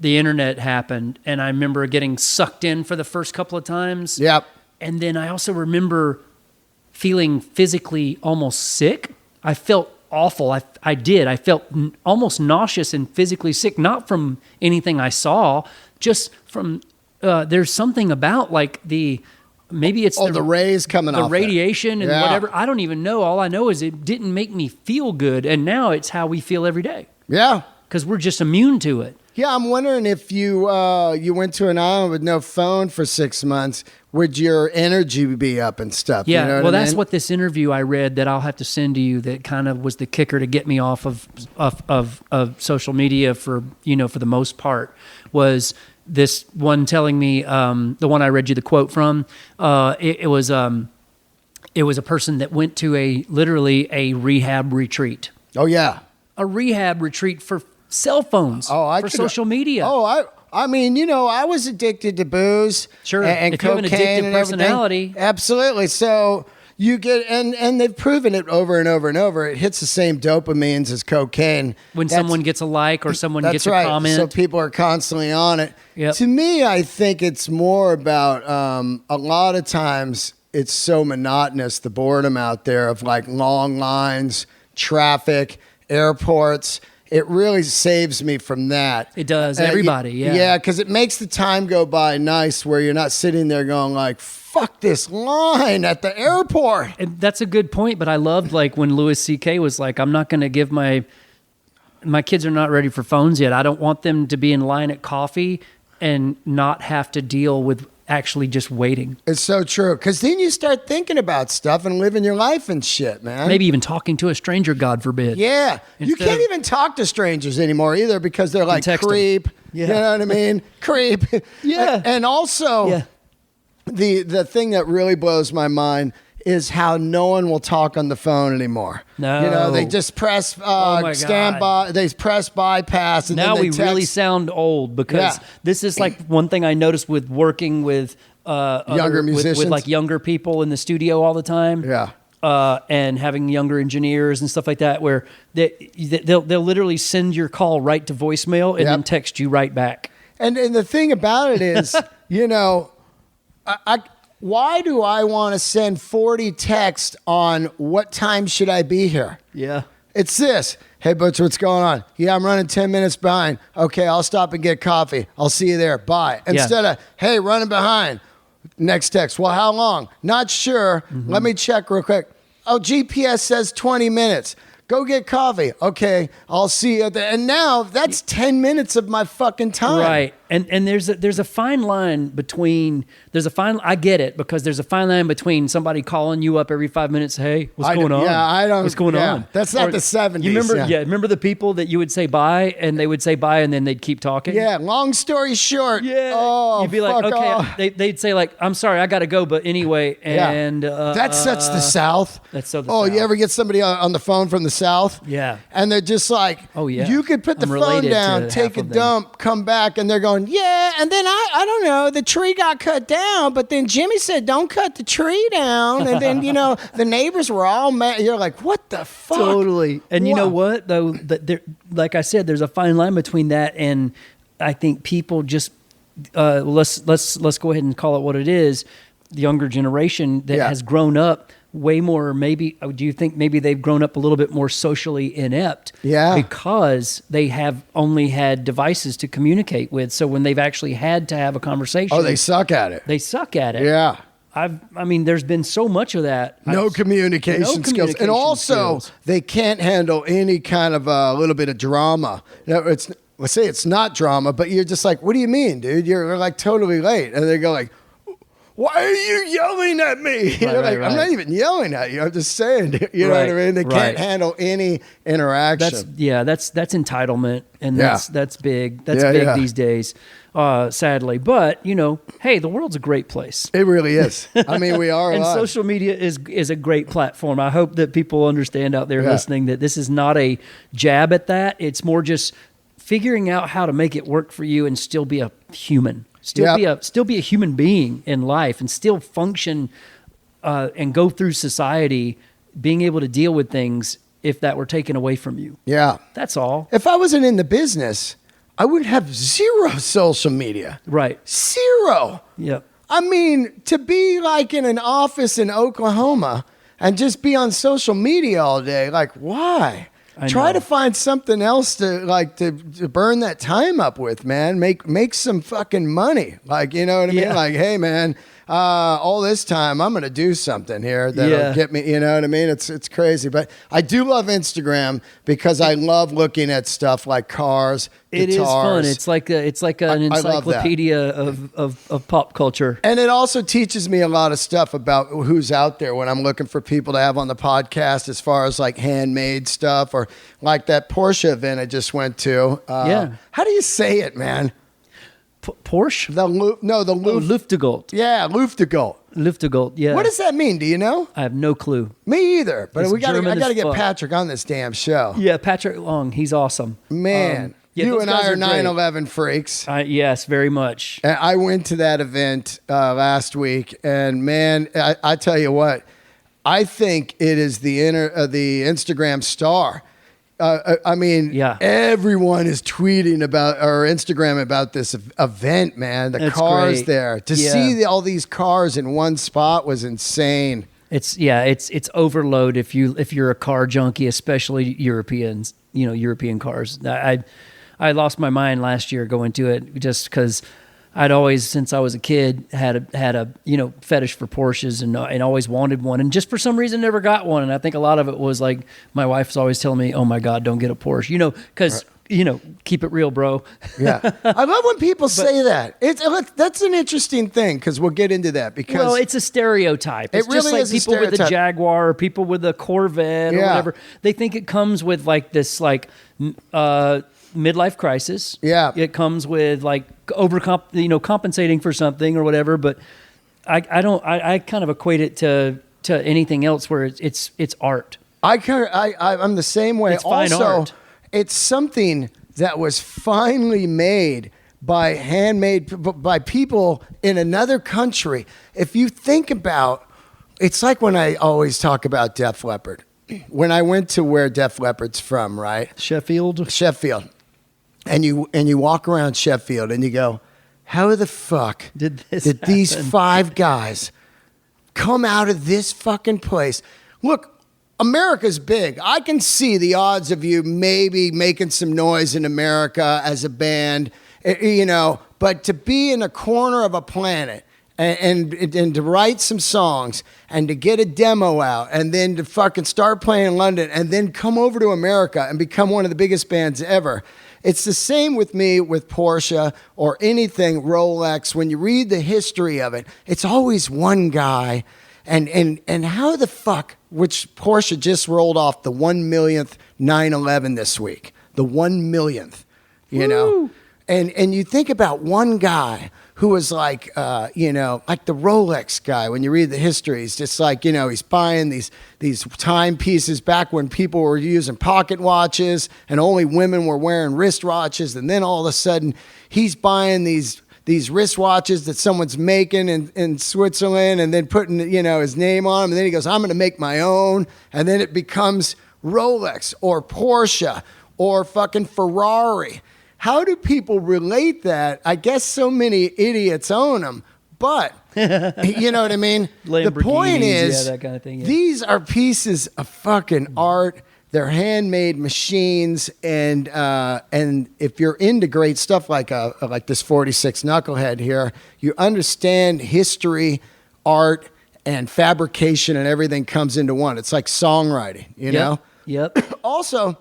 the internet happened, and I remember getting sucked in for the first couple of times. Yep. And then I also remember feeling physically almost sick. I felt awful. I did. I felt almost nauseous and physically sick, not from anything I saw, just from there's something about like maybe it's the rays coming off the radiation and Yeah. whatever. I don't even know. All I know is it didn't make me feel good, and now it's how we feel every day Yeah. because we're just immune to it. Yeah, I'm wondering if you went to an island with no phone for 6 months, would your energy be up and stuff? Yeah, you know well, what I that's mean? what this interview I read that I'll have to send to you that kind of was the kicker to get me off of social media for the most part was this one telling me the one I read you the quote from. It was a person that went to literally a rehab retreat. Oh yeah, A rehab retreat for cell phones. For social media. I mean, I was addicted to booze. Sure. And If you have an cocaine addictive and everything. personality. Absolutely. So you get, and they've proven it over and over and over. It hits the same dopamines as cocaine. When someone gets a like or someone That's gets right. a comment. So people are constantly on it. Yep. To me, I think it's more about a lot of times it's so monotonous, the boredom out there of like long lines, traffic, airports. It really saves me from that. It does. Everybody, yeah. Yeah, because it makes the time go by nice where you're not sitting there going like, fuck this line at the airport. And that's a good point, but I loved like when Louis C.K. was like, I'm not going to give my kids are not ready for phones yet. I don't want them to be in line at coffee and not have to deal with actually just waiting. It's so true. Because then you start thinking about stuff and living your life and shit, man. Maybe even talking to a stranger, God forbid. Yeah. You can't even talk to strangers anymore either because they're like creep. Yeah. You know what I mean? Creep. Yeah. And also, the thing that really blows my mind is how no one will talk on the phone anymore. No. You know, they just press standby, they press bypass. And now then we really sound old because this is like one thing I noticed with working with younger musicians, with like younger people in the studio all the time. Yeah. And having younger engineers and stuff like that, where they'll literally send your call right to voicemail and then text you right back. And the thing about it is, you know, why do I want to send 40 texts on what time should I be here? Yeah. It's this. Hey, Butch, what's going on? Yeah, I'm running 10 minutes behind. Okay, I'll stop and get coffee. I'll see you there. Bye. Instead of, hey, running behind. Next text. Well, how long? Not sure. Mm-hmm. Let me check real quick. Oh, GPS says 20 minutes. Go get coffee. Okay, I'll see you at the... And now that's 10 minutes of my fucking time. Right. And there's a fine line between... I get it, because there's a fine line between somebody calling you up every 5 minutes, hey, what's going on? Yeah, I don't... What's going on? That's not the 70s. You remember, remember the people that you would say bye, and they would say bye, and then they'd keep talking? Yeah, long story short. Yeah. Oh, you'd be like, okay, off. They'd say like, I'm sorry, I got to go, but anyway, and... that's such the South. That's so the South. South. You ever get somebody on the phone from the South? Yeah. And they're just like, oh, yeah. You could put the phone down, take a dump, come back, and they're going, yeah, and then I don't know, the tree got cut down, but then Jimmy said, don't cut the tree down, and then, you know, the neighbors were all mad. You're like, what the fuck? Totally. And you know what, though? Like I said, there's a fine line between that, and I think people just, let's go ahead and call it what it is, the younger generation that has grown up way more, maybe, do you think maybe they've grown up a little bit more socially inept? Yeah. Because they have only had devices to communicate with. So when they've actually had to have a conversation. Oh, they suck at it. They suck at it. Yeah. I mean, there's been so much of that. No communication skills. And also, they can't handle any kind of a little bit of drama. Let's say it's not drama, but you're just like, what do you mean, dude? You're like totally late. And they go like, why are you yelling at me? Right. I'm not even yelling at you. I'm just saying, you know what I mean? They can't handle any interaction. That's entitlement, and that's big. That's big these days, sadly. But, you know, hey, the world's a great place. It really is. I mean, we are and alive. Social media is a great platform. I hope that people understand out there listening that this is not a jab at that. It's more just figuring out how to make it work for you and still be a human. Still be a human being in life and still function and go through society, being able to deal with things if that were taken away from you. Yeah. That's all. If I wasn't in the business, I would have zero social media. Right. Zero. Yep. I mean, to be like in an office in Oklahoma and just be on social media all day, like, why? Try to find something else to burn that time up with, man. Make some fucking money. Like, you know what I mean? Like, hey, man, all this time I'm going to do something here that'll get me, you know what I mean? It's crazy. But I do love Instagram because I love looking at stuff like cars, It guitars. is fun. It's like an encyclopedia of pop culture. And it also teaches me a lot of stuff about who's out there when I'm looking for people to have on the podcast, as far as like handmade stuff, or like that Porsche event I just went to. How do you say it, man? Porsche? Luftgegold. Yeah, Luftgegold. Luftgegold, yeah. What does that mean? Do you know? I have no clue. Me either. But I got to get fuck. Patrick on this damn show. Yeah, Patrick Long. He's awesome. Man. You and I are 9/11 freaks. Yes, very much. And I went to that event last week, and man, I tell you what, I think it is the Instagram star. I mean, Yeah. everyone is tweeting about or Instagram about this event, man. The It's cars great. there. To Yeah. see all these cars in one spot was insane. It's overload if you're a car junkie, especially Europeans, European cars. I lost my mind last year going to it just because I'd always, since I was a kid, had a fetish for Porsches and always wanted one, and just for some reason never got one. And I think a lot of it was like my wife's always telling me, "Oh my God, don't get a Porsche," because keep it real, bro. Yeah, I love when people say that. That's an interesting thing because we'll get into that because Well, it's a stereotype. It's It just really like is a people with a stereotype. Jaguar or people with a Corvette or Yeah. whatever. They think it comes with like this midlife crisis. Yeah. It comes with like compensating for something or whatever. But I don't. I kind of equate it to anything else where it's art. I'm the same way. It's fine Also, art. it's something that was finely made by people in another country. If you think about, it's like when I always talk about Def Leppard. When I went to where Def Leppard's from, right? Sheffield. And you walk around Sheffield and you go, how the fuck Did this these happen? 5 guys come out of this fucking place? Look, America's big. I can see the odds of you maybe making some noise in America as a band, but to be in a corner of a planet and to write some songs and to get a demo out and then to fucking start playing in London and then come over to America and become one of the biggest bands ever. It's the same with me with Porsche or anything Rolex. When you read the history of it, it's always one guy. And how the fuck, which Porsche just rolled off the 1 millionth 911 this week, the 1 millionth, Woo. And you think about one guy who was like, like the Rolex guy. When you read the history, he's just like, he's buying these timepieces back when people were using pocket watches and only women were wearing wrist watches. And then all of a sudden, he's buying these wristwatches that someone's making in Switzerland and then putting, his name on them. And then he goes, I'm going to make my own. And then it becomes Rolex or Porsche or fucking Ferrari. How do people relate that? I guess so many idiots own them, but you know what I mean? The point is, that kind of thing, yeah. These are pieces of fucking art. They're handmade machines, and if you're into great stuff like this 46 Knucklehead here, you understand history, art, and fabrication, and everything comes into one. It's like songwriting, you know? Yep. Also,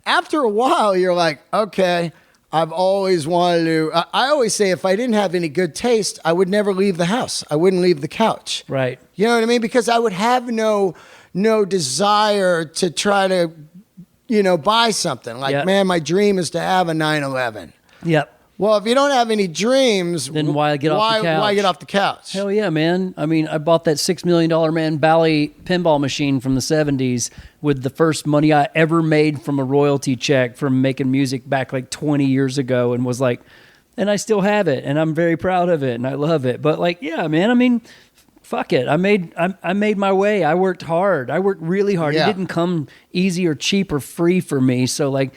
after a while, you're like, okay, I've always wanted to. I always say if I didn't have any good taste, I would never leave the house. I wouldn't leave the couch. Right. You know what I mean? Because I would have no desire to try to, buy something. Like, Yep. man, my dream is to have a 911. Yep. Well, if you don't have any dreams, Then why get off the couch? Why get off the couch? Hell yeah, man. I mean, I bought that $6 million Man Bally pinball machine from the 70s with the first money I ever made from a royalty check from making music back like 20 years ago, and was like, and I still have it, and I'm very proud of it, and I love it. But like, yeah, man, I mean, fuck it. I made my way. I worked hard. I worked really hard. Yeah. It didn't come easy or cheap or free for me. So like,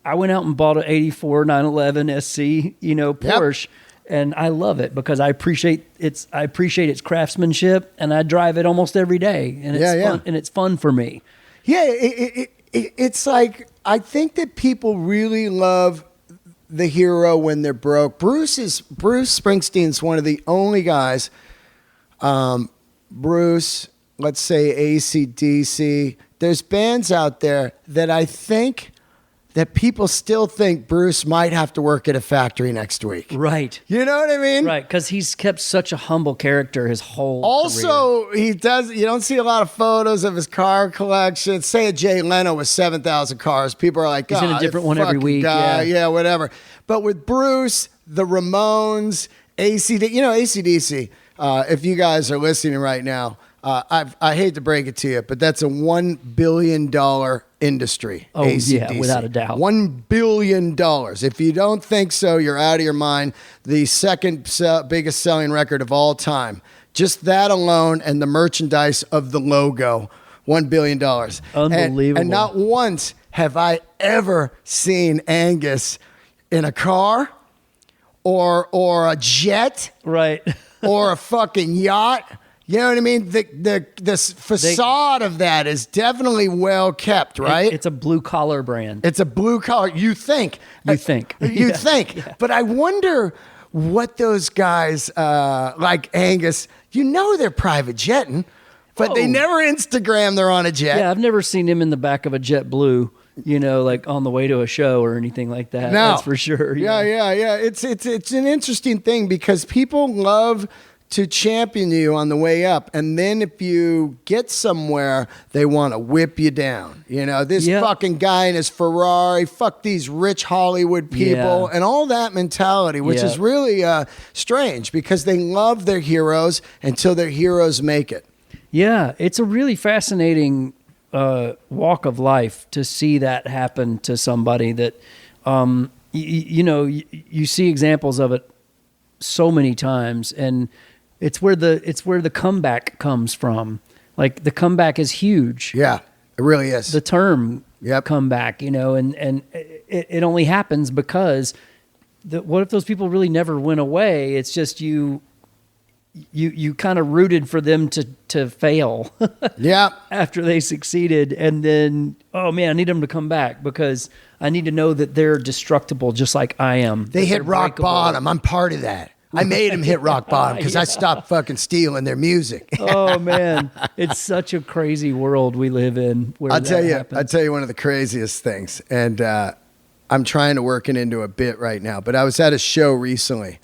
I went out and bought an 84 911 SC, Porsche, and I love it because I appreciate its craftsmanship, and I drive it almost every day, and it's fun, and it's fun for me. Yeah, it's like, I think that people really love the hero when they're broke. Bruce Springsteen's one of the only guys. Bruce, let's say AC/DC. There's bands out there that I think that people still think Bruce might have to work at a factory next week. Right. You know what I mean? Right, because he's kept such a humble character his whole career. Also, you don't see a lot of photos of his car collection. Say a Jay Leno with 7,000 cars. People are like, He's in a different one every week, guy. yeah. Yeah, whatever. But with Bruce, the Ramones, AC/DC, if you guys are listening right now, I hate to break it to you, but that's a $1 billion industry. Oh, AC/DC. yeah, without a doubt. $1 billion. If you don't think so, you're out of your mind. The second biggest selling record of all time. Just that alone and the merchandise of the logo $1 billion. Unbelievable. And not once have I ever seen Angus in a car or a jet Right. or a fucking yacht. You know what I mean? The facade of that is definitely well kept, right? It's a blue collar brand. It's a blue collar. You think. You think. You Yeah. think. Yeah. But I wonder what those guys like Angus, they're private jetting, but they never Instagram they're on a jet. Yeah, I've never seen him in the back of a JetBlue, like on the way to a show or anything like that. No. That's for sure. Yeah. It's an interesting thing because people love to champion you on the way up, and then if you get somewhere, they want to whip you down. This fucking guy in his Ferrari, fuck these rich Hollywood people, and all that mentality, which is really strange because they love their heroes until their heroes make it. Yeah, it's a really fascinating walk of life to see that happen to somebody that, you see examples of it so many times, and it's where the comeback comes from. Like the comeback is huge. Yeah, it really is. The term comeback, and it only happens because what if those people really never went away? It's just you kind of rooted for them to fail. Yeah. After they succeeded, and then, oh man, I need them to come back because I need to know that they're destructible just like I am. They hit rock bottom. I'm part of that. I made them hit rock bottom because I stopped fucking stealing their music. Oh man, it's such a crazy world we live in. Where I'll tell you one of the craziest things, and I'm trying to work it into a bit right now. But I was at a show recently,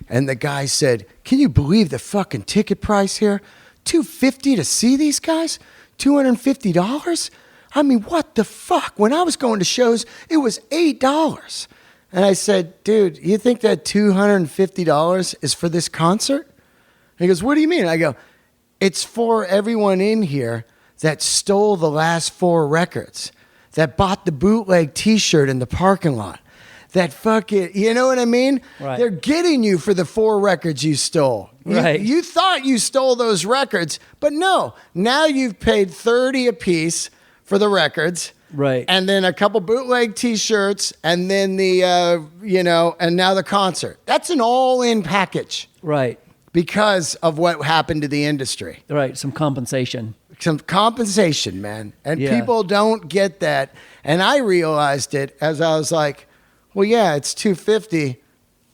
and the guy said, "Can you believe the fucking ticket price here? $250 to see these guys? $250? I mean, what the fuck? When I was going to shows, it was $8." And I said, "Dude, you think that $250 is for this concert?" And he goes, "What do you mean?" I go, "It's for everyone in here that stole the last 4 records, that bought the bootleg T-shirt in the parking lot, that fucking, you know what I mean? Right. They're getting you for the 4 records you stole. Right. You thought you stole those records, but no. Now you've paid $30 a piece for the records." Right. And then a couple bootleg T-shirts, and then the, and now the concert. That's an all-in package. Right. Because of what happened to the industry. Right. Some compensation. Some compensation, man. And people don't get that. And I realized it as I was like, well, yeah, it's $250,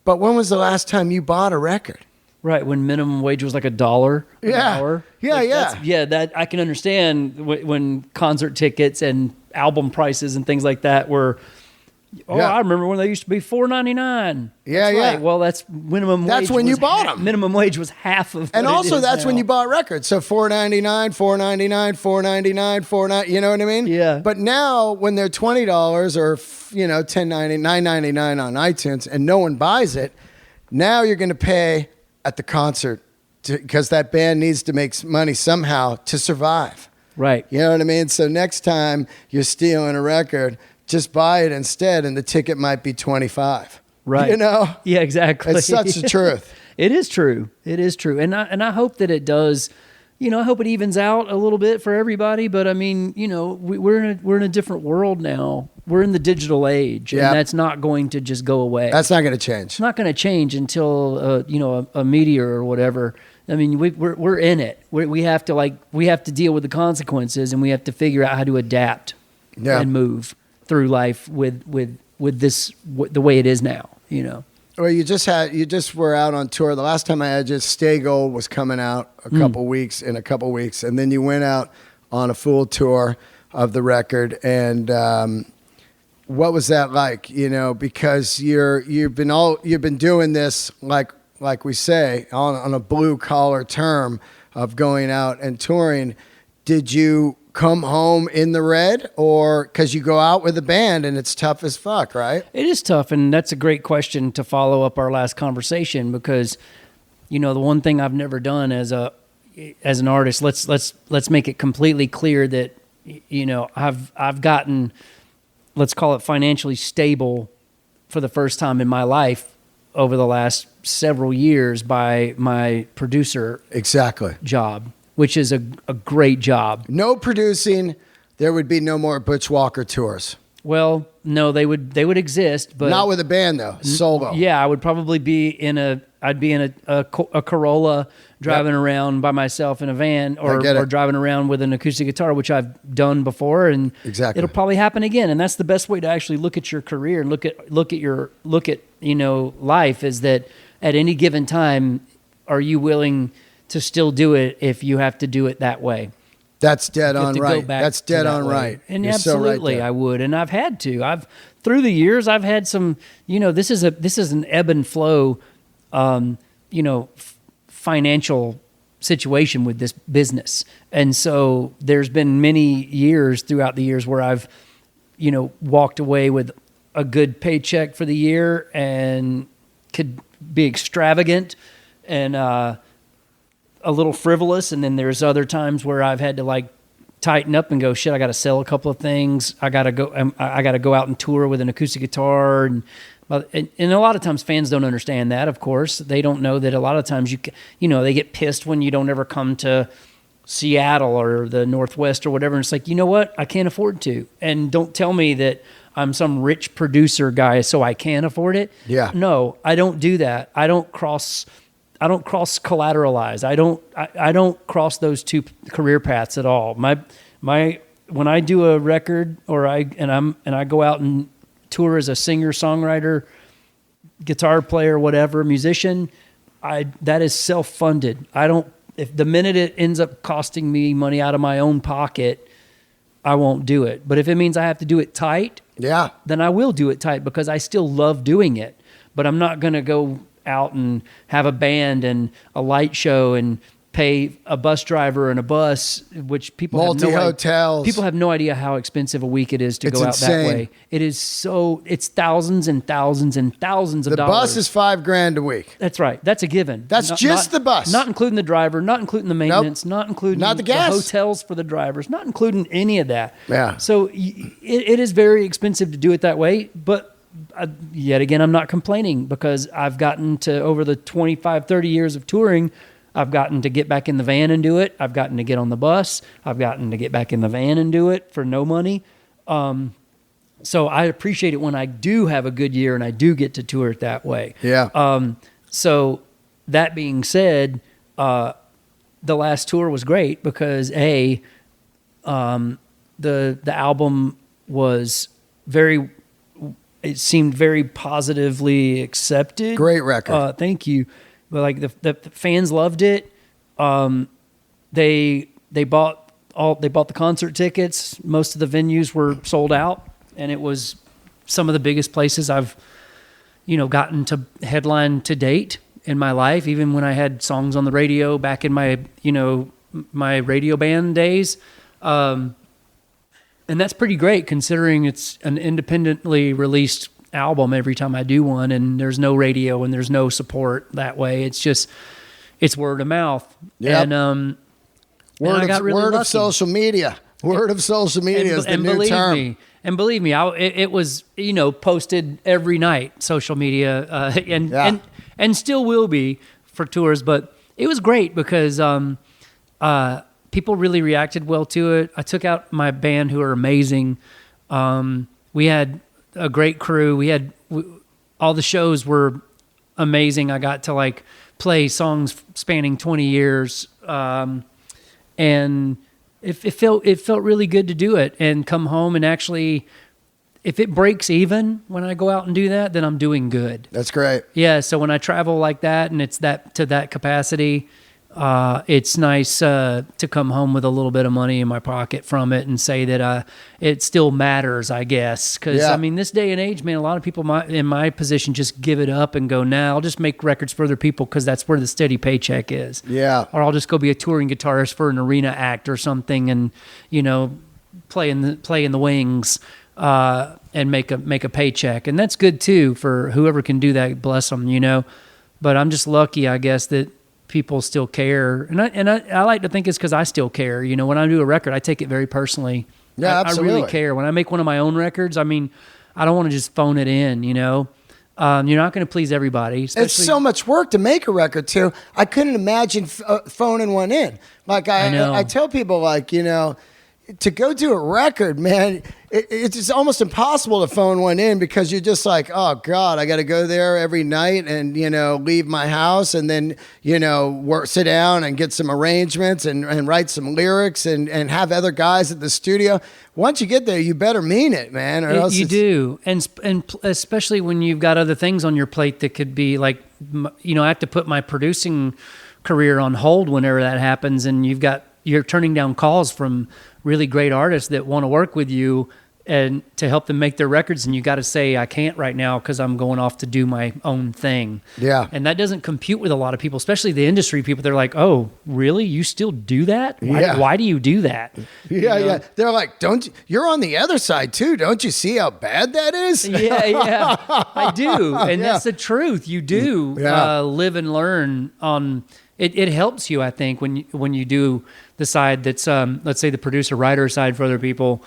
but when was the last time you bought a record? Right, when minimum wage was like $1 an hour. Yeah. That I can understand when concert tickets and album prices and things like that were. I remember when they used to be $4.99. Yeah, that's right. Well, that's minimum wage. That's when you bought them. Minimum wage was half of. And also, that's now. when you bought records. So $4.99, $4.99, $4.99, $4.99. You know what I mean? Yeah. But now, when they're $20 or $10.99, $9.99 on iTunes, and no one buys it, now you're going to pay at the concert because that band needs to make money somehow to survive. Right. You know what I mean? So next time you're stealing a record, just buy it instead, and the ticket might be $25. Right. Yeah, exactly. It's such the truth. It is true. It is true. And I hope that it does. I hope it evens out a little bit for everybody. But I mean, we're in a different world now. We're in the digital age, and that's not going to just go away. That's not going to change. It's not going to change until a meteor or whatever. I mean, we're in it. We have to deal with the consequences, and we have to figure out how to adapt and move through life with this the way it is now. Well, you just were out on tour. The last time I had you, Stay Gold was coming out in a couple weeks, and then you went out on a full tour of the record. And what was that like? Because you've been doing this like we say on a blue collar term of going out and touring. Did you come home in the red, or because you go out with a band and it's tough as fuck, right? It is tough, and that's a great question to follow up our last conversation because, the one thing I've never done as an artist, let's make it completely clear that, I've gotten, let's call it financially stable for the first time in my life over the last several years by my producer exactly job. which is a great job. No producing, there would be no more Butch Walker tours. Well, no, they would exist, but not with a band though. Solo. Yeah, I would probably be in a Corolla driving around by myself in a van, or driving around with an acoustic guitar, which I've done before, and it'll probably happen again. And that's the best way to actually look at your career and look at life, is that at any given time, are you willing to still do it if you have to do it that way? That's dead on right. That's dead on right. And you're absolutely, so right, I would, and I've had to. Through the years, I've had some. This is an ebb and flow, financial situation with this business, and so there's been many years throughout the years where I've, walked away with a good paycheck for the year and could be extravagant and a little frivolous, and then there's other times where I've had to like tighten up and go, shit, I got to sell a couple of things. I got to go out and tour with an acoustic guitar, and a lot of times fans don't understand that. Of course, they don't know that a lot of times they get pissed when you don't ever come to Seattle or the Northwest or whatever. And it's like, you know what? I can't afford to, and don't tell me that I'm some rich producer guy so I can't afford it. Yeah. No, I don't do that. I don't cross collateralize. I don't cross those two career paths at all. My when I do a record or I go out and tour as a singer, songwriter, guitar player, whatever, musician, that is self-funded. If the minute it ends up costing me money out of my own pocket, I won't do it. But if it means I have to do it tight, then I will do it tight, because I still love doing it. But I'm not going to go out and have a band and a light show and pay a bus driver and a bus, which people multi-hotels. People have no idea how expensive a week it is to go out that way. It is it's thousands and thousands and thousands of dollars. The bus is $5,000 a week. That's right. That's a given. That's just the bus. Not including the driver, not including the maintenance, not including the gas, the hotels for the drivers, not including any of that. Yeah. So it is very expensive to do it that way, but yet again, I'm not complaining, because I've gotten to, over the 25, 30 years of touring, I've gotten to get back in the van and do it. I've gotten to get on the bus. I've gotten to get back in the van and do it for no money. So I appreciate it when I do have a good year and I do get to tour it that way. Yeah. So that being said, the last tour was great because the album was it seemed very positively accepted. Great record. Thank you. But like the fans loved it. They bought the concert tickets. Most of the venues were sold out, and it was some of the biggest places I've gotten to headline to date in my life. Even when I had songs on the radio back in my my radio band days. And that's pretty great considering it's an independently released album every time I do one, and there's no radio and there's no support that way. It's word of mouth. Yep. And word of social media. Word of social media is the new term. And believe me, it was posted every night, social media, and still will be for tours. But it was great because people really reacted well to it. I took out my band, who are amazing. We had a great crew. All the shows were amazing. I got to play songs spanning 20 years, and it felt really good to do it and come home and actually, if it breaks even when I go out and do that, then I'm doing good. That's great. Yeah. So when I travel like that and it's to that capacity, it's nice to come home with a little bit of money in my pocket from it and say that it still matters, I guess. Because, this day and age, man, a lot of people in my position just give it up and go, nah, I'll just make records for other people because that's where the steady paycheck is. Yeah. Or I'll just go be a touring guitarist for an arena act or something and, play in the wings and make a paycheck. And that's good, too, for whoever can do that, bless them, But I'm just lucky, I guess, that people still care, and I like to think it's because I still care. When I do a record, I take it very personally. Yeah, absolutely. I really care. When I make one of my own records, I don't want to just phone it in. You're not going to please everybody. It's so much work to make a record too. I couldn't imagine phoning one in. Like I tell people, like, you know, to go do a record, man, it's almost impossible to phone one in because you're just like, oh God, I got to go there every night and, you know, leave my house and then, you know, sit down and get some arrangements and write some lyrics and have other guys at the studio. Once you get there, you better mean it, man. Or else you do. And especially when you've got other things on your plate that could be like, you know, I have to put my producing career on hold whenever that happens. And you're turning down calls from really great artists that want to work with you and to help them make their records. And you got to say, I can't right now because I'm going off to do my own thing. Yeah. And that doesn't compute with a lot of people, especially the industry people. They're like, oh, really? You still do that? Why do you do that? Yeah, yeah. They're like, you're on the other side too. Don't you see how bad that is? Yeah. I do. And that's the truth. You do live and learn on it helps you, I think, when you do the side that's, let's say the producer-writer side for other people,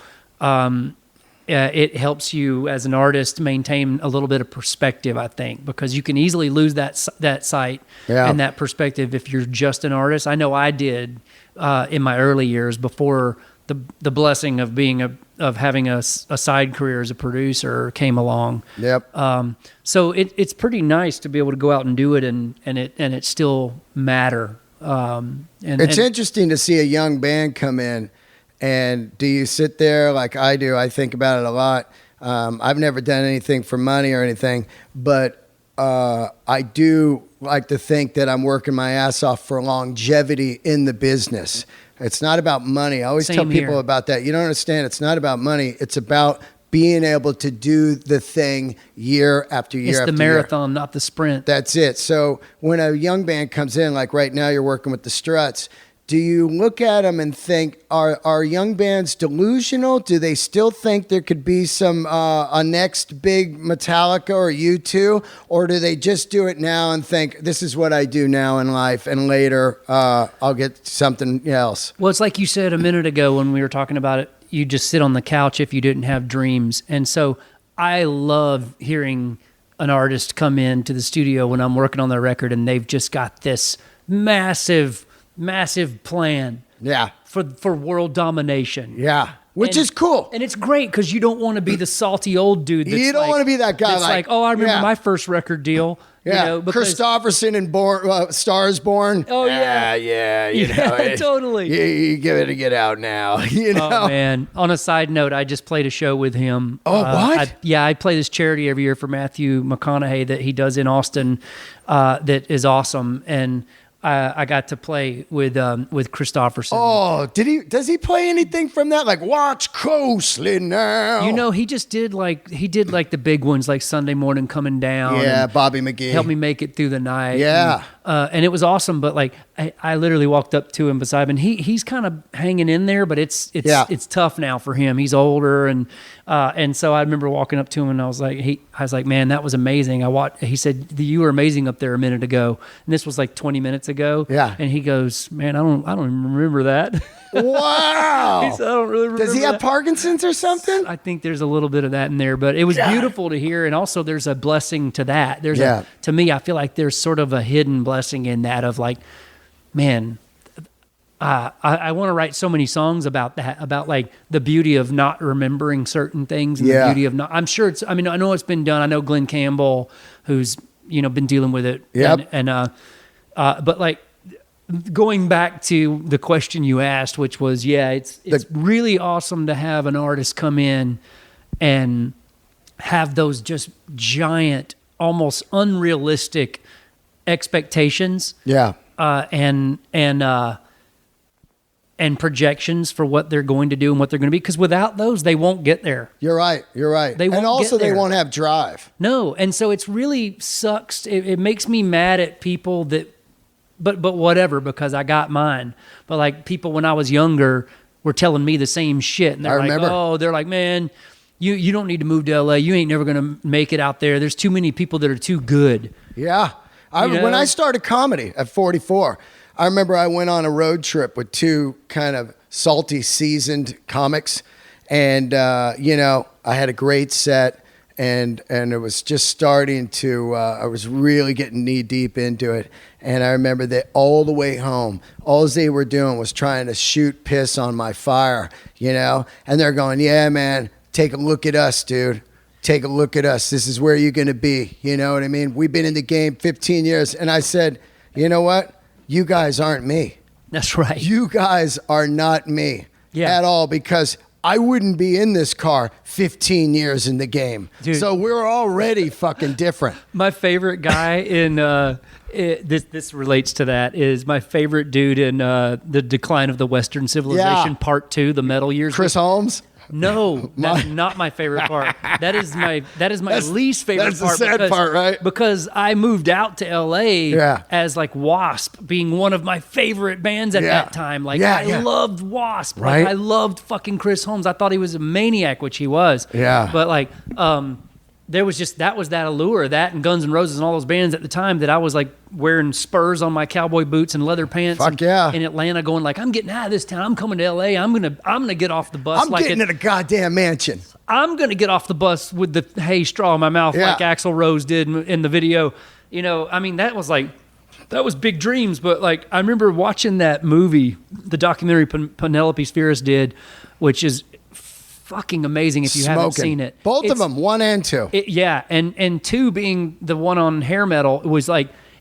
it helps you as an artist maintain a little bit of perspective, I think, because you can easily lose that sight and that perspective if you're just an artist. I know I did in my early years before the blessing of having a side career as a producer came along. Yep. So it's pretty nice to be able to go out and do it and it still matter. It's interesting to see a young band come in. And do you sit there like I do? I think about it a lot. I've never done anything for money or anything, but I do like to think that I'm working my ass off for longevity in the business. It's not about money. I always tell people about that. You don't understand. It's not about money. It's about being able to do the thing year after year after year. It's the marathon, not the sprint. That's it. So when a young band comes in, like right now you're working with the Struts, do you look at them and think, are young bands delusional? Do they still think there could be some a next big Metallica or U2? Or do they just do it now and think, this is what I do now in life, and later I'll get something else? Well, it's like you said a minute ago when we were talking about it, you just sit on the couch if you didn't have dreams. And so I love hearing an artist come into the studio when I'm working on their record and they've just got this massive plan for world domination. Yeah. Which is cool. And it's great because you don't want to be the salty old dude that's you don't want to be that guy that's like, oh, I remember my first record deal. Yeah, you know, because Christopherson and Stars Born. Oh, yeah. You know, totally. You give it a get out now. You know? Oh, man. On a side note, I just played a show with him. Oh, what? I play this charity every year for Matthew McConaughey that he does in Austin that is awesome. And I got to play with Christopherson. Oh, does he play anything from that? Like, watch closely now. You know, he did the big ones like Sunday Morning Coming Down. Yeah, Bobby McGee. Help Me Make It Through the Night. Yeah. And it was awesome, but like I literally walked up to him beside him, and he's kind of hanging in there, but it's tough now for him. He's older, and so I remember walking up to him, and I was like, man, that was amazing. He said, you were amazing up there a minute ago, and this was like 20 minutes ago. Yeah. And he goes, man, I don't even remember that. Wow. He said, I don't really remember. Does he have Parkinson's or something? I think there's a little bit of that in there, but it was beautiful to hear, and also there's a blessing to that. To me, I feel like there's sort of a hidden blessing in that of like, man, I want to write so many songs about that, about like the beauty of not remembering certain things and the beauty of not. I know it's been done. I know Glenn Campbell, who's been dealing with it. Yep. But like going back to the question you asked, which was, it's really awesome to have an artist come in and have those just giant, almost unrealistic expectations. Yeah. And projections for what they're going to do and what they're going to be. Because without those, they won't get there. You're right. They won't have drive. No. And so it's really sucks. It makes me mad at people that, but whatever, because I got mine. But like people when I was younger were telling me the same shit. And they're like, man, you don't need to move to LA. You ain't never going to make it out there. There's too many people that are too good. Yeah. When I started comedy at 44, I remember I went on a road trip with two kind of salty, seasoned comics. And, I had a great set. and it was just starting to. I was really getting knee deep into it, and I remember that all the way home, all they were doing was trying to shoot piss on my fire, you know, and they're going, "Yeah, man, take a look at us, dude. Take a look at us. This is where you're going to be." You know what I mean? We've been in the game 15 years. And I said, you know what? You guys aren't me. That's right. You guys are not me at all, because I wouldn't be in this car 15 years in the game. Dude. So we're already fucking different. My favorite guy in this relates to that is my favorite dude in The Decline of the Western Civilization Part 2, the Metal Years. Chris Holmes? No, that's not my favorite part. That is my least favorite part. That's the sad part, right? Because I moved out to LA as like Wasp being one of my favorite bands at that time. Like I loved Wasp. Right? Like I loved fucking Chris Holmes. I thought he was a maniac, which he was. Yeah. But like there was just that allure, that and Guns N' Roses and all those bands at the time, that I was like wearing spurs on my cowboy boots and leather pants. In Atlanta, going like, I'm getting out of this town. I'm coming to LA. I'm gonna get off the bus. I'm getting in a goddamn mansion. I'm gonna get off the bus with the hay straw in my mouth like Axl Rose did in the video. You know, I mean, that was big dreams. But like, I remember watching that movie, the documentary Penelope Spheris did, which is fucking amazing if you haven't seen it. Both of them, 1 and 2. And 2 being the one on hair metal,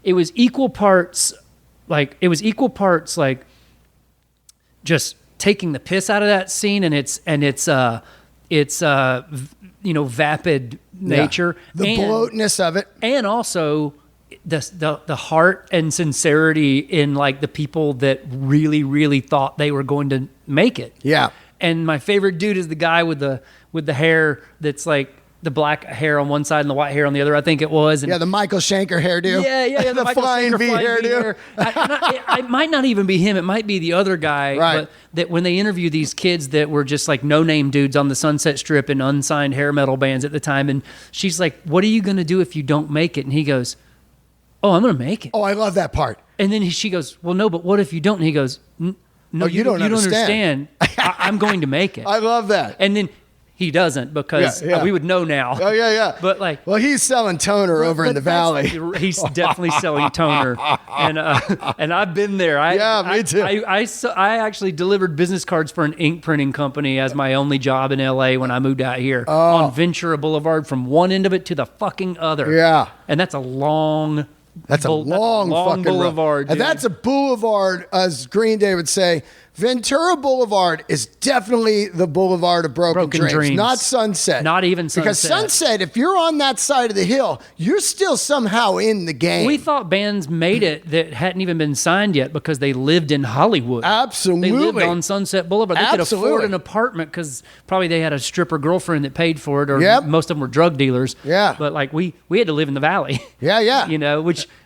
it was equal parts like just taking the piss out of that scene and its vapid nature, the bloatness of it, and also the heart and sincerity in like the people that really, really thought they were going to make it. Yeah. And my favorite dude is the guy with the hair that's like the black hair on one side and the white hair on the other, I think it was. And the Michael Schenker hairdo. Yeah, the flying V hairdo. It might not even be him. It might be the other guy. Right. But that when they interview these kids that were just like no-name dudes on the Sunset Strip in unsigned hair metal bands at the time, and she's like, "What are you going to do if you don't make it?" And he goes, "Oh, I'm going to make it." Oh, I love that part. And then she goes, "Well, no, but what if you don't?" And he goes, "No, you don't understand. I'm going to make it." I love that. And then he doesn't, because we would know now. Oh, yeah. But like, well, he's selling toner over in the valley. He's definitely selling toner, and I've been there. Me too. I actually delivered business cards for an ink printing company as my only job in LA when I moved out here on Ventura Boulevard, from one end of it to the fucking other. Yeah, and that's a long. That's a long fucking boulevard, and that's a boulevard, as Green Day would say. Ventura Boulevard is definitely the boulevard of broken dreams, not Sunset. Not even Sunset. Because Sunset, if you're on that side of the hill, you're still somehow in the game. We thought bands made it that hadn't even been signed yet because they lived in Hollywood. Absolutely. They lived on Sunset Boulevard. They could afford an apartment because probably they had a stripper girlfriend that paid for it, or most of them were drug dealers. Yeah. But like we had to live in the valley. Yeah. You know,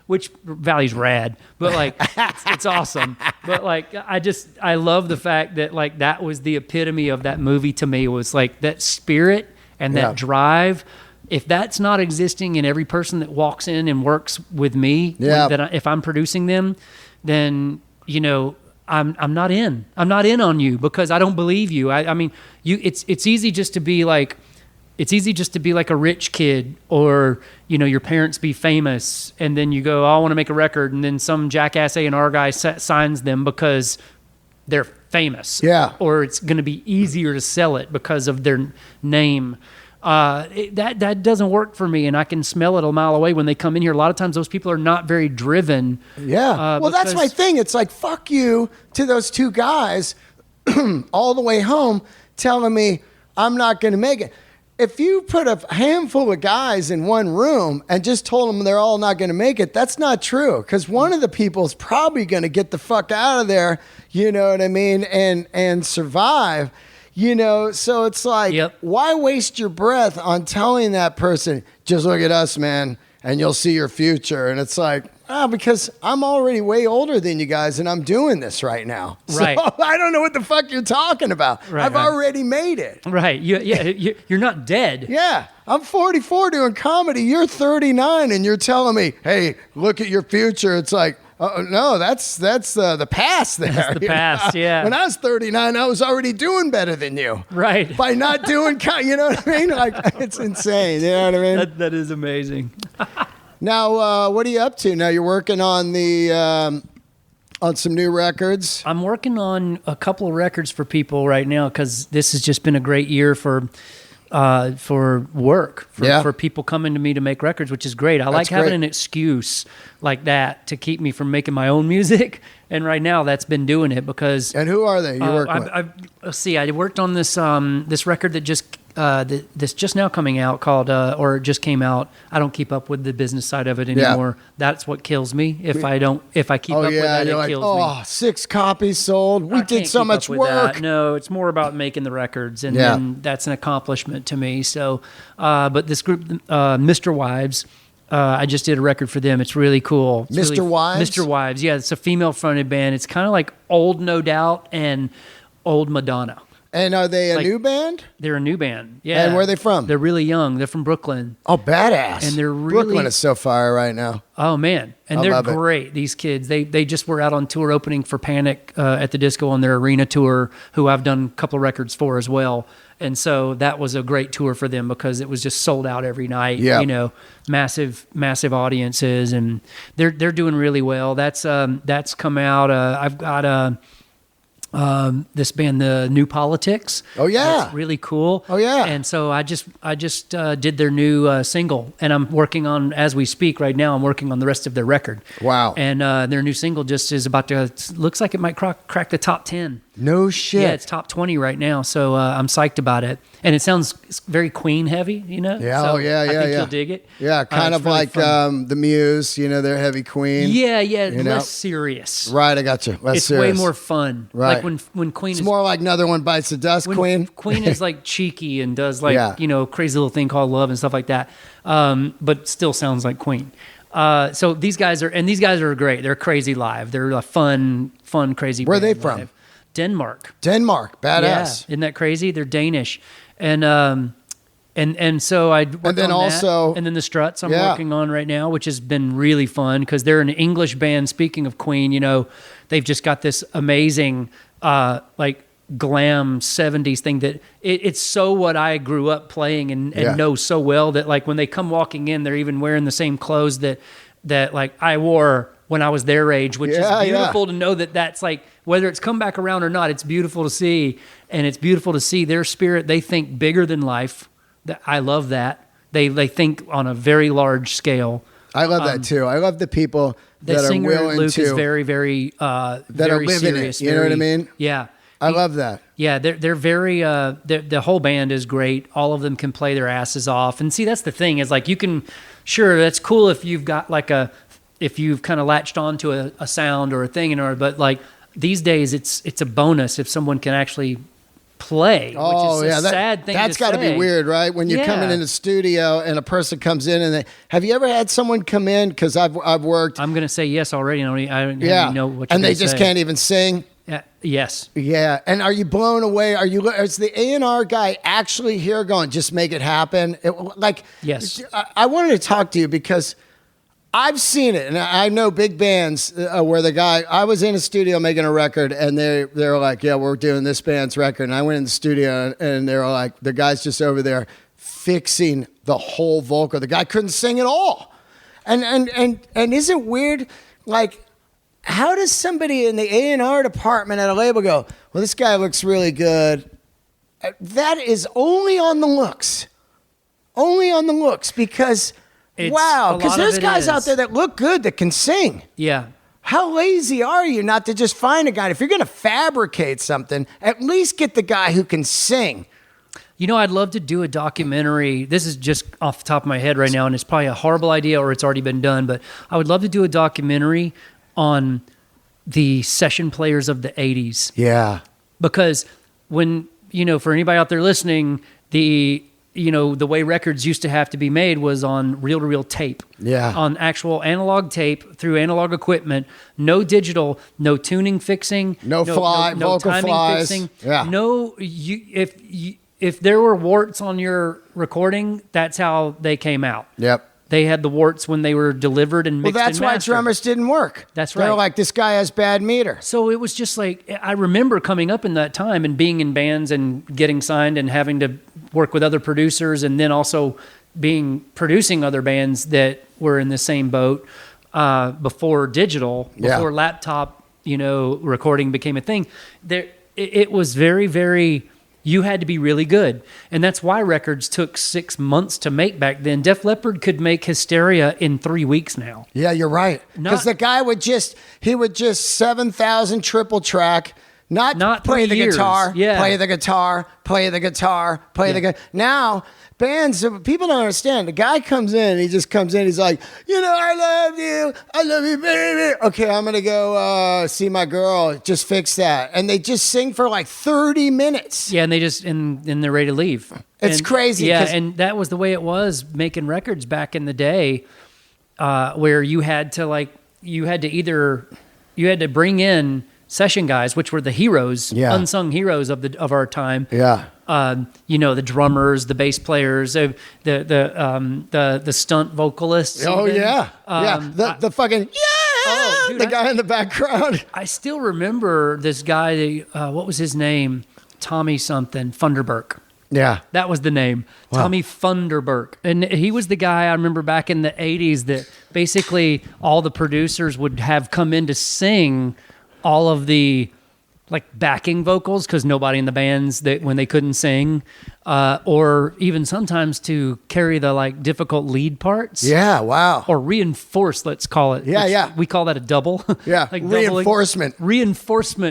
which valley's rad, but like it's awesome. But like I love the fact that like that was the epitome of that movie to me, was like that spirit and that drive. If that's not existing in every person that walks in and works with me, if I'm producing them, then you know I'm not in on you, because I don't believe you. I mean, it's easy just to be like. It's easy just to be like a rich kid, or, you know, your parents be famous, and then you go, oh, I want to make a record, and then some jackass A&R guy signs them because they're famous. Yeah. Or it's going to be easier to sell it because of their name. That doesn't work for me, and I can smell it a mile away when they come in here. A lot of times those people are not very driven. Yeah. Well, that's my thing. It's like, fuck you to those two guys all the way home telling me I'm not going to make it. If you put a handful of guys in one room and just told them they're all not going to make it, that's not true. Because one of the people is probably going to get the fuck out of there, you know what I mean, and survive, you know. So it's like, why waste your breath on telling that person, just look at us, man, and you'll see your future? And it's like, because I'm already way older than you guys, and I'm doing this right now. Right. So I don't know what the fuck you're talking about. Right, I've already made it. Right. You're not dead. Yeah. I'm 44 doing comedy. You're 39, and you're telling me, hey, look at your future. It's like, No, that's the past there. That's the past, yeah. When I was 39, I was already doing better than you. Right. By not doing, you know what I mean? Like, it's insane. You know what I mean? That is amazing. Now, what are you up to? Now you're working on on some new records. I'm working on a couple of records for people right now because this has just been a great year for work, for people coming to me to make records, which is great. I like having an excuse like that to keep me from making my own music. And right now that's been doing it because. And who are they you work with? Let's see, I worked on this record that that's just now coming out called, or it just came out. I don't keep up with the business side of it anymore. Yeah. That's what kills me. If I keep up with that, it kills me. 6 copies sold. We did so much work. No, it's more about making the records, and that's an accomplishment to me. So, but this group, Mr. Wives, I just did a record for them. It's really cool. Mr. Wives? Mr. Wives, yeah. It's a female-fronted band. It's kind of like old No Doubt and old Madonna. And are they a new band? They're a new band, yeah. And where are they from? They're really young. They're from Brooklyn. Oh, badass. And they're really... Brooklyn is so fire right now. Oh, man. And they're great, these kids. They just were out on tour opening for Panic at the Disco on their arena tour, who I've done a couple of records for as well. And so that was a great tour for them because it was just sold out every night, massive audiences. And they're doing really well. That's come out. I've got... this band, the New Politics. Oh yeah, that's really cool. Oh yeah, and so I just did their new single, and I'm working on, as we speak right now, I'm working on the rest of their record. Wow. And their new single just is about to, looks like it might crack the top 10. No shit. Yeah, it's top 20 right now, so I'm psyched about it. And it sounds very Queen heavy, you know? Yeah, so I think you'll dig it. Yeah, kind of really like the Muse, they're heavy Queen. Yeah, less serious. Right, I got you. Less serious. It's way more fun. Right. Like when Queen it's more like Another One Bites the Dust, Queen. Queen is like cheeky and does crazy little thing called Love and stuff like that, but still sounds like Queen. So these guys are great. They're crazy live. They're a fun, crazy. Where are they live. from? Denmark, badass. Yeah, isn't that crazy? They're Danish, and so I worked on that. And then the Struts I'm working on right now, which has been really fun because they're an English band. Speaking of Queen, they've just got this amazing like glam 70s thing that it's so what I grew up playing and know so well that like when they come walking in, they're even wearing the same clothes that like I wore when I was their age, which is beautiful to know that that's like, whether it's come back around or not, it's beautiful to see. And it's beautiful to see their spirit. They think bigger than life. I love that. They think on a very large scale. I love that too. I love the people that are willing Luke to. is very, very, that are living serious. You know what I mean? Yeah. I love that. Yeah, they're very. The whole band is great. All of them can play their asses off. And see, that's the thing is like you can. Sure, that's cool if you've got like if you've kind of latched onto a sound or a thing, but like these days, it's a bonus if someone can actually play. Oh, which is a sad thing. That's got to be weird, right? When you're coming in the studio and a person comes in and have you ever had someone come in? Because I've worked. I'm gonna say yes already. I don't even know what. And they just can't even sing. Yes. Yeah. And are you blown away? Is the A&R guy actually here going, just make it happen? Yes. I wanted to talk to you because I've seen it. And I know big bands where I was in a studio making a record and they're like, yeah, we're doing this band's record. And I went in the studio and they were like, the guy's just over there fixing the whole vocal. The guy couldn't sing at all. And is it weird? Like, how does somebody in the A&R department at a label go, well, this guy looks really good? That is only on the looks. Only on the looks because, because there's guys out there that look good that can sing. Yeah. How lazy are you not to just find a guy? If you're going to fabricate something, at least get the guy who can sing. I'd love to do a documentary. This is just off the top of my head right now, and it's probably a horrible idea or it's already been done, but I would love to do a documentary on the session players of the 80s. Yeah. Because when, for anybody out there listening, the way records used to have to be made was on reel-to-reel tape. Yeah. On actual analog tape through analog equipment, no digital, no tuning fixing, no vocal timing flies. Fixing. Yeah. If there were warts on your recording, that's how they came out. Yep. They had the warts when they were delivered and mixed. Well, that's and why mastered. drummers didn't work. That's right. They're like, this guy has bad meter. So it was just like, I remember coming up in that time and being in bands and getting signed and having to work with other producers, and then also producing other bands that were in the same boat before digital, before laptop, recording became a thing. It was very, very, you had to be really good. And that's why records took 6 months to make back then. Def Leppard could make Hysteria in 3 weeks now. Yeah, you're right. Because the guy would just 7,000 triple track, not play the guitar, play the guitar, play the guitar, play the guitar. Now, bands, people don't understand. The guy comes in, he's like, I love you, baby. Okay, I'm going to go see my girl, just fix that. And they just sing for like 30 minutes. Yeah, and they just, and they're ready to leave. It's crazy. Yeah, and that was the way it was making records back in the day, where you had to bring in session guys, which were the heroes, unsung heroes of our time. Yeah. The drummers, the bass players, the stunt vocalists. Oh, even. The fucking the guy in the background. I still remember this guy. What was his name? Tommy something Thunderberg. Yeah, that was the name. Wow. Tommy Thunderberg, and he was the guy I remember back in the '80s that basically all the producers would have come in to sing all of the backing vocals, because nobody in the bands when they couldn't sing, or even sometimes to carry the difficult lead parts. Yeah, wow. Or reinforce, let's call it. Yeah. We call that a double. Yeah, reinforcement.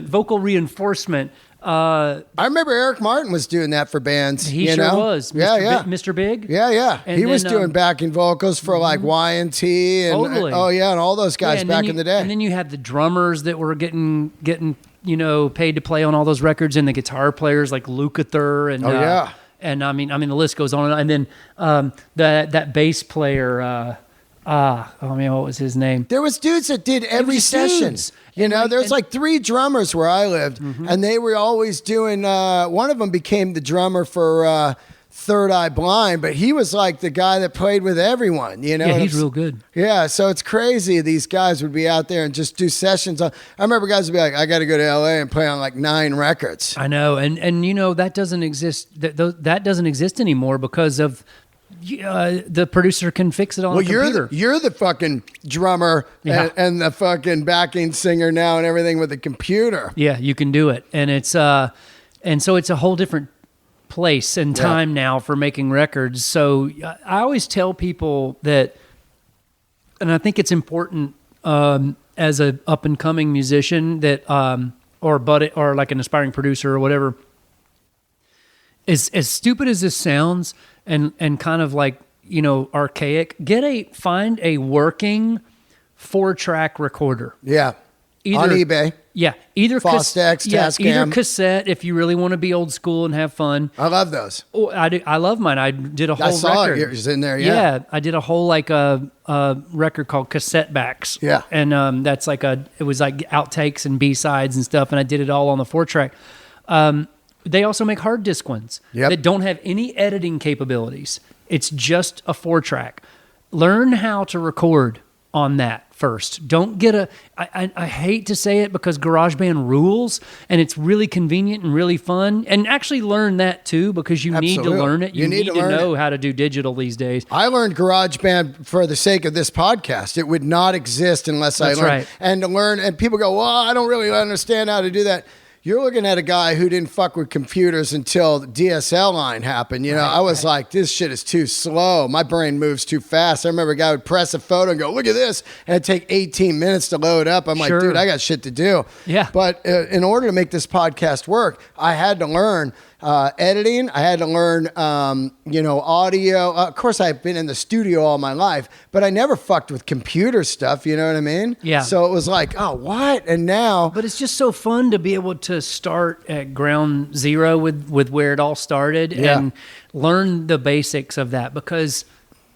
Vocal reinforcement. I remember Eric Martin was doing that for bands. He sure was. Mr. Big. Yeah. And he was doing backing vocals for Y&T and totally. And all those guys back in the day. And then you had the drummers that were getting paid to play on all those records, and the guitar players like Lukather and and I mean the list goes on. And then that bass player. What was his name? There was dudes that did every session. There's 3 drummers where I lived, and they were always doing. One of them became the drummer for Third Eye Blind, but he was like the guy that played with everyone. Yeah, he's real good. Yeah, so it's crazy. These guys would be out there and just do sessions. I remember guys would be like, "I got to go to LA and play on 9 records." I know, and that doesn't exist. That doesn't exist anymore because of. The producer can fix it on the computer. You're the fucking drummer and the fucking backing singer now and everything with the computer. Yeah, you can do it. And it's and so it's a whole different place and time now for making records. So I always tell people that, and I think it's important as a up and coming musician that or like an aspiring producer or whatever. As stupid as this sounds, and kind of archaic, find a working 4-track recorder. Yeah. On eBay. Yeah. Either Fostex, Tascam. Either cassette if you really want to be old school and have fun. I love those. Oh, I love mine. I did a whole record. I saw it. It was in there, Yeah, I did a whole a record called Cassette Backs. Yeah. And that's it was outtakes and B-sides and stuff, and I did it all on the 4-track. They also make hard disk ones that don't have any editing capabilities. It's just a 4-track. Learn how to record on that first. Don't get I hate to say it because GarageBand rules and it's really convenient and really fun. And actually learn that too, because you need to learn it. You need to know how to do digital these days. I learned GarageBand for the sake of this podcast. It would not exist unless I learned. Right. And to learn, and people go, well, I don't really understand how to do that. You're looking at a guy who didn't fuck with computers until the DSL line happened. I was like, this shit is too slow. My brain moves too fast. I remember a guy would press a photo and go, look at this. And it'd take 18 minutes to load up. I'm like, dude, I got shit to do. Yeah. But in order to make this podcast work, I had to learn editing. I had to learn, audio. Of course, I've been in the studio all my life, but I never fucked with computer stuff. You know what I mean? Yeah. So it was like, oh, what? And now. But it's just so fun to be able to start at ground zero with where it all started and learn the basics of that, because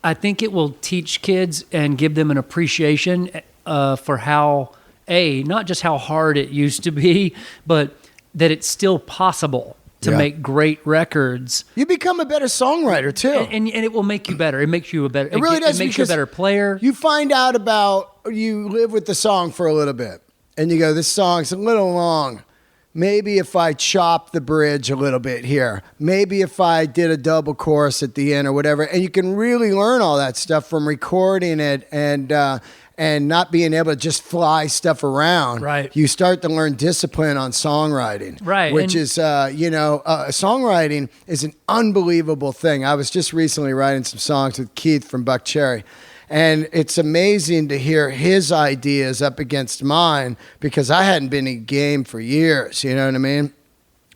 I think it will teach kids and give them an appreciation for how, not just how hard it used to be, but that it's still possible to make great records. You become a better songwriter too, and it will make you better. It makes you a better. It really does. It makes you a better player. You find out you live with the song for a little bit, and you go, "This song's a little long. Maybe if I chop the bridge a little bit here, maybe if I did a double chorus at the end or whatever," and you can really learn all that stuff from recording it and not being able to just fly stuff around. Right. You start to learn discipline on songwriting. Right. Which is, songwriting is an unbelievable thing. I was just recently writing some songs with Keith from Buck Cherry. And it's amazing to hear his ideas up against mine because I hadn't been in game for years. You know what I mean?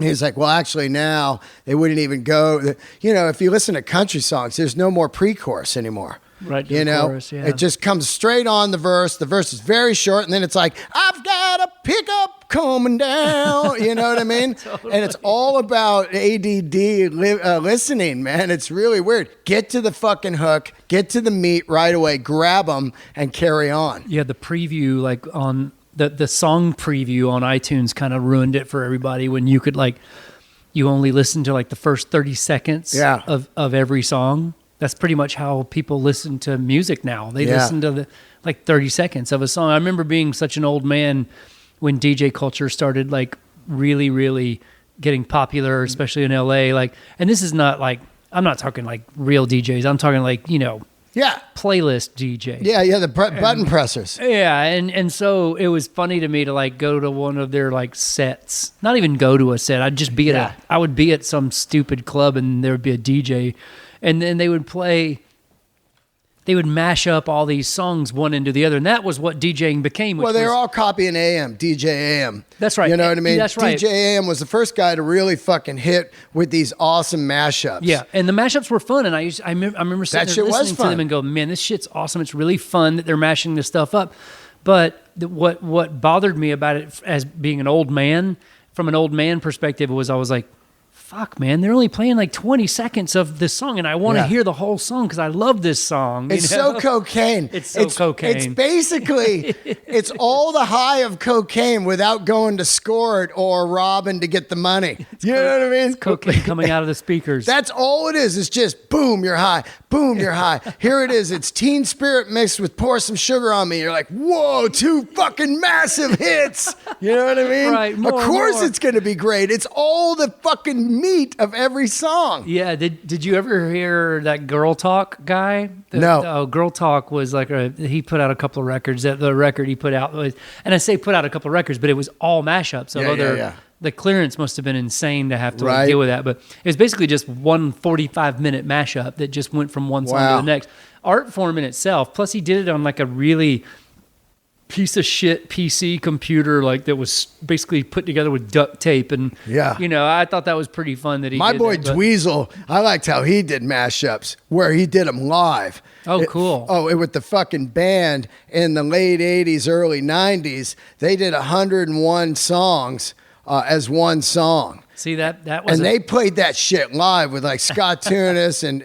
He's like, well, actually now they wouldn't even go. You know, if you listen to country songs, there's no more pre-chorus anymore. Right, you know, chorus, yeah. It just comes straight on the verse. The verse is very short, and then it's like, I've got a pickup coming down. You know what I mean? Totally. And it's all about ADD listening, man. It's really weird. Get to the fucking hook, get to the meat right away, grab them, and carry on. Yeah, the preview, like on the song preview on iTunes, kind of ruined it for everybody when you could you only listen to like the first 30 seconds of every song. That's pretty much how people listen to music now. They listen to 30 seconds of a song. I remember being such an old man when DJ culture started really, really getting popular, especially in LA. And this is not I'm not talking real DJs. I'm talking playlist DJs. Yeah, the button pressers. Yeah, and so it was funny to me to go to one of their sets. Not even go to a set. I'd just be I would be at some stupid club and there would be a DJ. And then they would mash up all these songs one into the other. And that was what DJing became. Well, they were all copying AM, DJ AM. That's right. You know what I mean? That's right. DJ AM was the first guy to really fucking hit with these awesome mashups. Yeah, and the mashups were fun. And I remember sitting there listening to them and go, man, this shit's awesome. It's really fun that they're mashing this stuff up. But what bothered me about it as being an old man, from an old man perspective, was I was like, fuck, man, they're only playing 20 seconds of this song, and I want to hear the whole song because I love this song. It's so cocaine. It's so cocaine. It's basically, it's all the high of cocaine without going to score it or robbing to get the money. You know what I mean? It's cocaine coming out of the speakers. That's all it is. It's just, boom, you're high. Boom, you're high. Here it is. It's Teen Spirit mixed with Pour Some Sugar on Me. You're like, whoa, 2 fucking massive hits. You know what I mean? Right. Of course it's going to be great. It's all the fucking meat of every song. Yeah. Did you ever hear that Girl Talk guy? No. Girl Talk was he put out a couple of records. The record he put out was, and I say put out a couple of records, but it was all mashups. So the clearance must have been insane to have to deal with that. But it was basically just one 45-minute mashup that just went from one song to the next. Art form in itself. Plus he did it on a really piece of shit PC computer that was basically put together with duct tape, and I thought that was pretty fun that he my did boy that, Dweezil, I liked how he did mashups where he did them live. Cool. With the fucking band in the late 80s, early 90s, they did 101 songs as one song. See that was, and they played that shit live with Scott Tunis and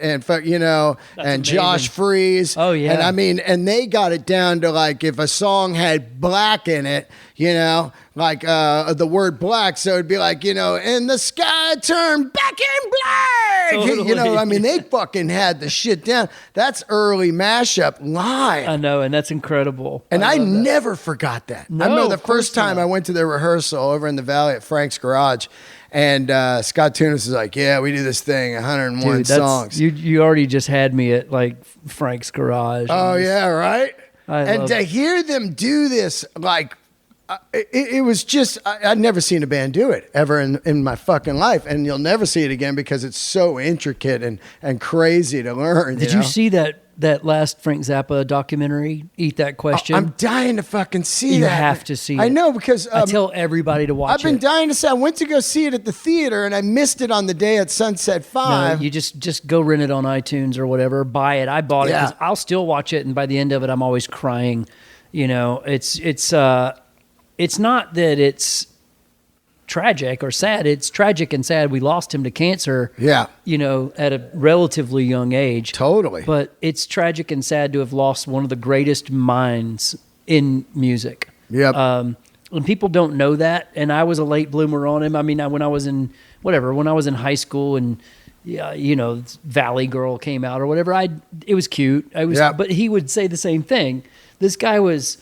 Josh Freese. Oh yeah, and I mean, and they got it down to if a song had black in it, the word black, so it'd be and the sky turned back in black. Totally. I mean, they fucking had the shit down. That's early mashup live. I know, and that's incredible. And I never forgot that. No, I remember the first time I went to their rehearsal over in the Valley at Frank's Garage. And Scott Tunis is like, yeah, we do this thing, 101 songs. You already just had me at Frank's Garage. Oh, yeah, right? And to hear them do this, it was just, I'd never seen a band do it ever in my fucking life. And you'll never see it again because it's so intricate and crazy to learn. Did you see that last Frank Zappa documentary, Eat That Question? I'm dying to fucking see that. You have to see it. I know, because I tell everybody to watch it. I've been dying to see. I went to go see it at the theater and I missed it on the day at Sunset 5. No, you just go rent it on iTunes or whatever, buy it. I bought it because I'll still watch it, and by the end of it I'm always crying. It's not that it's tragic or sad. It's tragic and sad. We lost him to cancer. Yeah. At a relatively young age. Totally. But it's tragic and sad to have lost one of the greatest minds in music. Yep. And people don't know that. And I was a late bloomer on him. I mean, when whatever, when I was in high school and Valley Girl came out or whatever, it was cute. But he would say the same thing. This guy was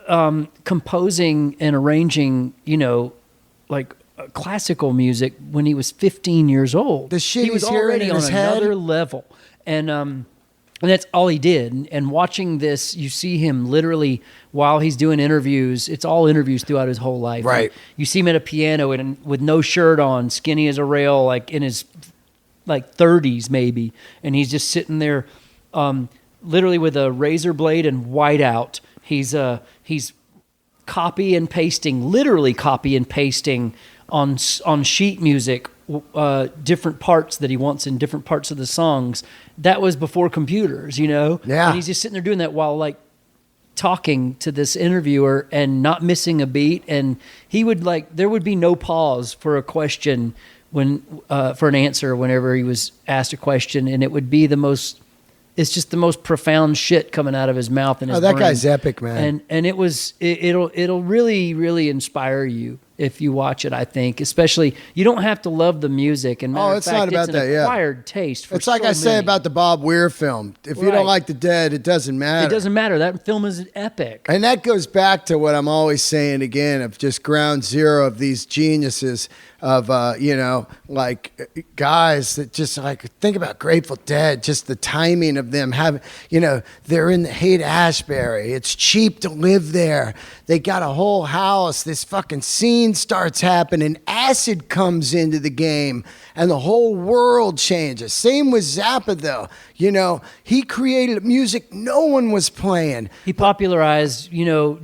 composing and arranging, like classical music when he was 15 years old. The shit he was he's hearing already in on his head? another level, and that's all he did. And watching this, you see him literally while he's doing interviews. It's all interviews throughout his whole life. Right. And you see him at a piano and with no shirt on, skinny as a rail, like in his 30s maybe, and he's just sitting there, literally with a razor blade and whiteout. He's literally copy and pasting on sheet music, different parts that he wants in different parts of the songs. That was before computers, Yeah. And he's just sitting there doing that while talking to this interviewer and not missing a beat. And he would there would be no pause for a question for an answer whenever he was asked a question, and it would be it's just the most profound shit coming out of his mouth and his brain. Guy's epic, man. And it'll really, really inspire you if you watch it, I think. Especially, you don't have to love the music. And it's not about that, yeah. Acquired taste for It's like I say about the Bob Weir film. If you don't like the Dead, it doesn't matter. It doesn't matter. That film is epic. And that goes back to what I'm always saying again, of just ground zero of these geniuses of, guys that just think about Grateful Dead, just the timing of them having, they're in the Haight-Ashbury. It's cheap to live there. They got a whole house. This fucking scene starts happening. Acid comes into the game and the whole world changes. Same with Zappa, though. He created music no one was playing. He popularized,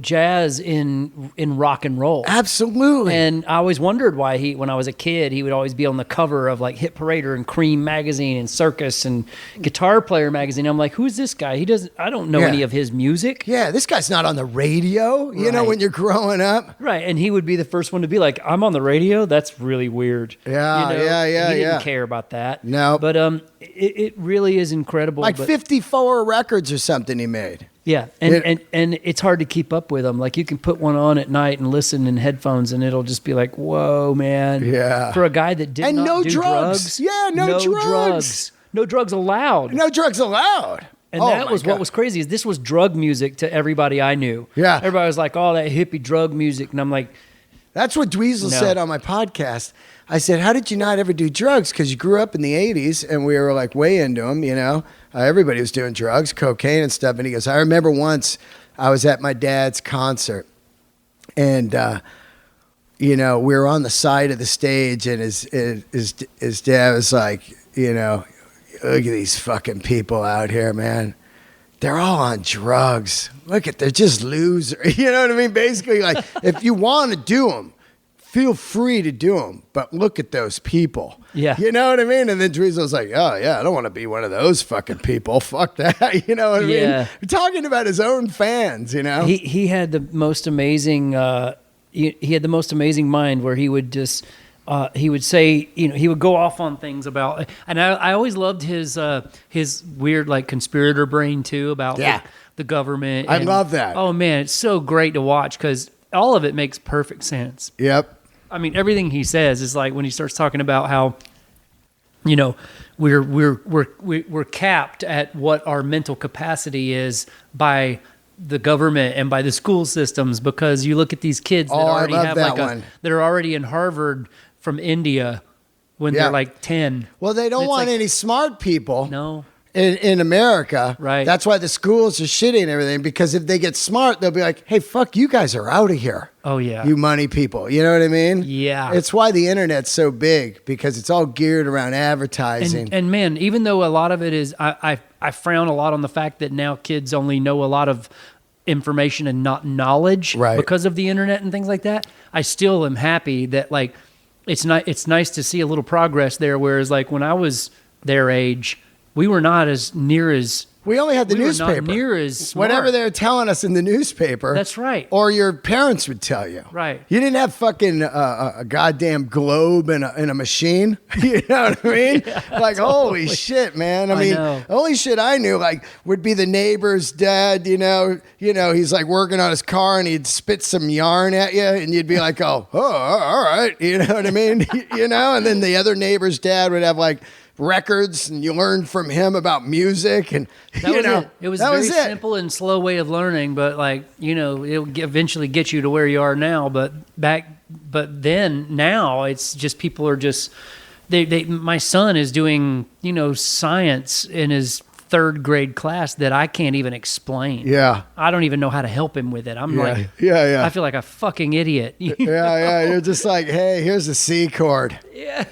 jazz in rock and roll. Absolutely. And I always wondered why when I was a kid, he would always be on the cover of Hit Parader and Cream magazine and Circus and Guitar Player magazine. I'm like, who's this guy? I don't know any of his music. Yeah, this guy's not on the radio, when you're growing up. Right, and he would be the first one to be like, I'm on the radio? That's really weird. Yeah, He didn't care about that. No. But it really is incredible. 54 records or something he made. Yeah, and it's hard to keep up with them. You can put one on at night and listen in headphones, and it'll just be like, whoa, man. Yeah. For a guy that did not do drugs. Yeah, no drugs. No drugs allowed. No drugs allowed. And that was what was crazy, is this was drug music to everybody I knew. Yeah. Everybody was like, oh, that hippie drug music. And I'm like... That's what Dweezil said on my podcast. I said, how did you not ever do drugs? Because you grew up in the 80s, and we were way into them, everybody was doing drugs, cocaine and stuff. And he goes, I remember once I was at my dad's concert, and, we were on the side of the stage, and his dad was like, look at these fucking people out here, man. They're all on drugs. They're just losers. You know what I mean? Basically, if you want to do them, feel free to do them. But look at those people. Yeah. You know what I mean? And then Dweezil's like, oh, yeah, I don't want to be one of those fucking people. Fuck that. You know what I mean? We're talking about his own fans, He had the most amazing... he had the most amazing mind where he would just... he would say, he would go off on things about, and I always loved his weird conspirator brain too about the government. I love that. Oh man, it's so great to watch because all of it makes perfect sense. Yep. I mean, everything he says is when he starts talking about how, we're capped at what our mental capacity is by the government and by the school systems, because you look at these kids that already have that are already in Harvard from India when they're 10. Well, they don't want any smart people. No. In America. Right. That's why the schools are shitty and everything, because if they get smart, they'll be like, hey, fuck, you guys are out of here. Oh, yeah. You money people. You know what I mean? Yeah. It's why the internet's so big, because it's all geared around advertising. And man, even though a lot of it is, I frown a lot on the fact that now kids only know a lot of information and not knowledge because of the internet and things like that. I still am happy that it's nice to see a little progress there. Whereas when I was their age, we were not as near as We only had the we newspaper. were not near as smart. Whatever they were telling us in the newspaper. That's right. Or your parents would tell you. Right. You didn't have fucking a goddamn globe and a machine. You know what I mean? Yeah, like, totally. holy shit, man. I mean, know. the only shit I knew, like, would be the neighbor's dad, you know, he's like working on his car and he'd spit some yarn at you and you'd be like, oh, all right. You know what I mean? And then the other neighbor's dad would have like records and you learned from him about music and it was a very simple and slow way of learning, but like it'll eventually get you to where you are now, but then now it's just people are just my son is doing science in his third grade class that I can't even explain. Yeah. I don't even know how to help him with it. I'm like, I feel like a fucking idiot. Yeah. You're just like, hey, here's a C chord. Yeah.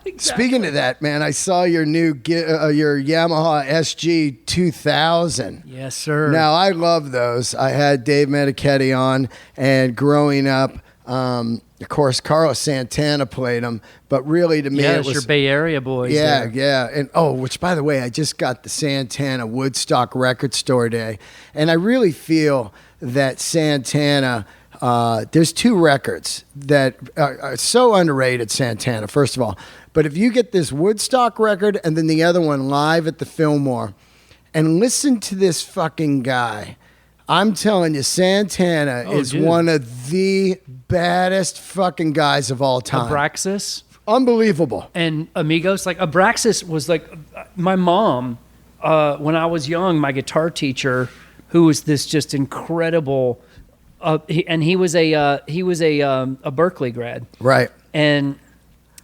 Exactly. Speaking of that, man, I saw your new your Yamaha SG 2000. Yes, sir. Now I love those. I had Dave Medichetti on, and growing up, of course, Carlos Santana played them, but really to me, it was your Bay Area boys. Yeah, there. yeah, and which by the way, I just got the Santana Woodstock Record Store Day, and I really feel that Santana. There's two records that are so underrated, Santana, first of all. But if you get this Woodstock record and then the other one live at the Fillmore and listen to this fucking guy, I'm telling you, Santana is one of the baddest fucking guys of all time. Abraxas. Unbelievable. And Amigos. Like Abraxas was like my mom, when I was young, my guitar teacher, who was this just incredible... he was a Berkeley grad, right? And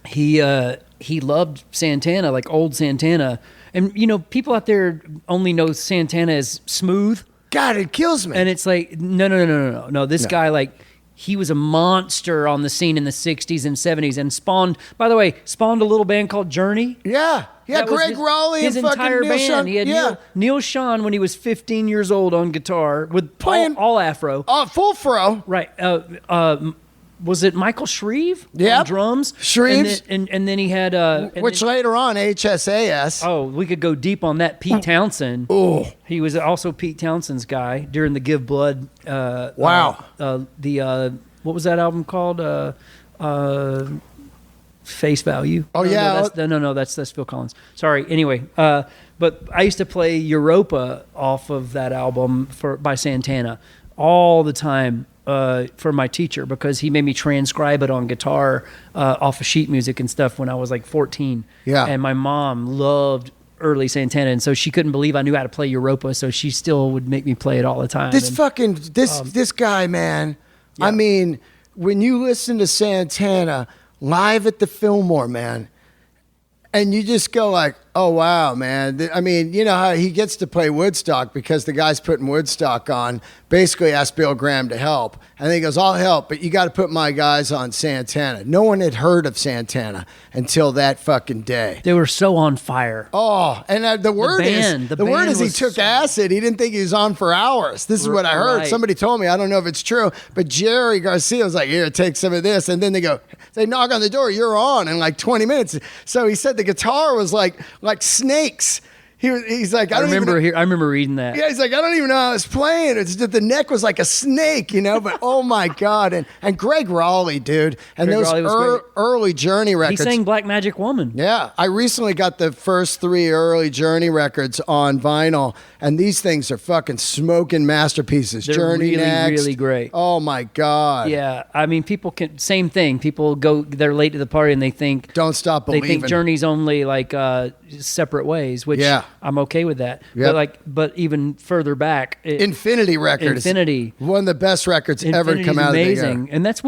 he loved Santana, like old Santana. And people out there only know Santana as smooth. God, it kills me. And it's like no. This guy, like, he was a monster on the scene in the 60s and 70s, and spawned a little band called Journey. Yeah. Yeah, Greg Raleigh his and entire fucking Neil band. Sean. He had Neil Sean when he was 15 years old on guitar with playing all afro. Full fro. Right. Was it Michael Shreve on drums? Shreves. And then he had... which later on, HSAS. Oh, we could go deep on that. Pete Townsend. Oh. He was also Pete Townsend's guy during the Give Blood... wow. What was that album called? Face Value. Oh, that's Phil Collins. Sorry. Anyway, but I used to play Europa off of that album by Santana all the time for my teacher, because he made me transcribe it on guitar off of sheet music and stuff when I was like 14. Yeah. And my mom loved early Santana, and so she couldn't believe I knew how to play Europa, so she still would make me play it all the time. This guy, man. Yeah. I mean, when you listen to Santana live at the Fillmore, man, and you just go like, oh, wow, man. I mean, you know how he gets to play Woodstock because the guy's putting Woodstock on, basically asked Bill Graham to help. And then he goes, I'll help, but you got to put my guys on Santana. No one had heard of Santana until that fucking day. They were so on fire. Oh, and the word is he took acid. He didn't think he was on for hours. This is what I heard. Right. Somebody told me. I don't know if it's true, but Jerry Garcia was like, here, take some of this. And then they knock on the door. You're on in like 20 minutes. So he said the guitar was like snakes. He's like, I remember reading that. Yeah, he's like, I don't even know how I was playing. It's just the neck was like a snake, but oh my God. And Greg Raleigh, dude. And those early Journey records. He sang Black Magic Woman. Yeah. I recently got the first 3 early Journey records on vinyl, and these things are fucking smoking masterpieces. They're Journey really, next. really great. Oh my God. Yeah. I mean, same thing. People they're late to the party and they think. Don't stop believing. They think Journey's only like separate ways, which I'm okay with that. Yep. But even further back, Infinity Records. Infinity. One of the best records ever come out amazing. of the year. And that's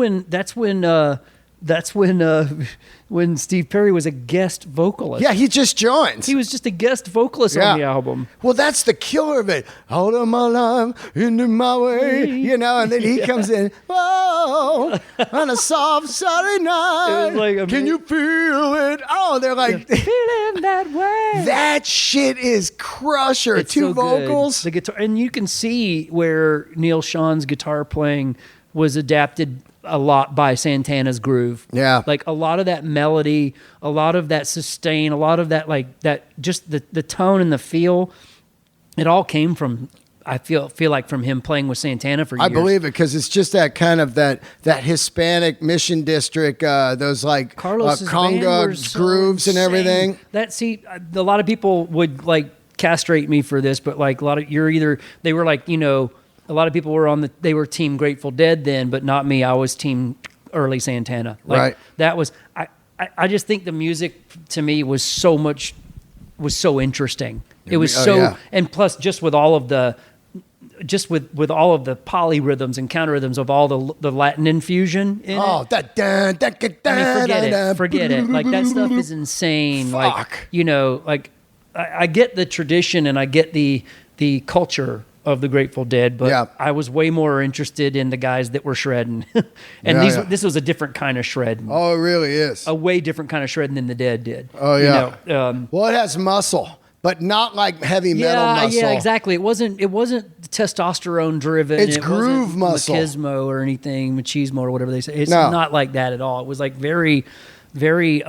when Steve Perry was a guest vocalist. Yeah, he just joined. He was just a guest vocalist on the album. Well, that's the killer of it. Out of my life, into my way, and then he comes in, oh, on a soft Saturday night. Like, can you feel it? Oh, they're like, feeling that way. That shit is crusher. It's 2 vocals. The guitar, and you can see where Neil Sean's guitar playing was adapted a lot by Santana's groove. Yeah. Like a lot of that melody, a lot of that sustain, a lot of that, like that, just the tone and the feel it all came from, I feel like, from him playing with Santana for years. I believe it, because it's just that kind of that Hispanic Mission District, those like Carlos's band conga was so grooves and insane. everything. A lot of people would like castrate me for this, but like they were like, a lot of people were they were Team Grateful Dead then, but not me. I was Team early Santana. Like, right. That was, I just think the music to me was so interesting. It was and plus just with all of the, with all of the polyrhythms and counterrhythms of all the Latin infusion in it. Forget it. Like, that stuff is insane. Fuck. Like, I get the tradition and I get the culture of the Grateful Dead, but I was way more interested in the guys that were shredding. And this was a different kind of shredding. Oh, it really is. A way different kind of shredding than the Dead did. Oh, yeah. Well, it has muscle, but not like heavy metal muscle. Yeah, exactly. It wasn't testosterone driven. It's groove muscle. Machismo or anything, machismo or whatever they say. It's not like that at all. It was like very, very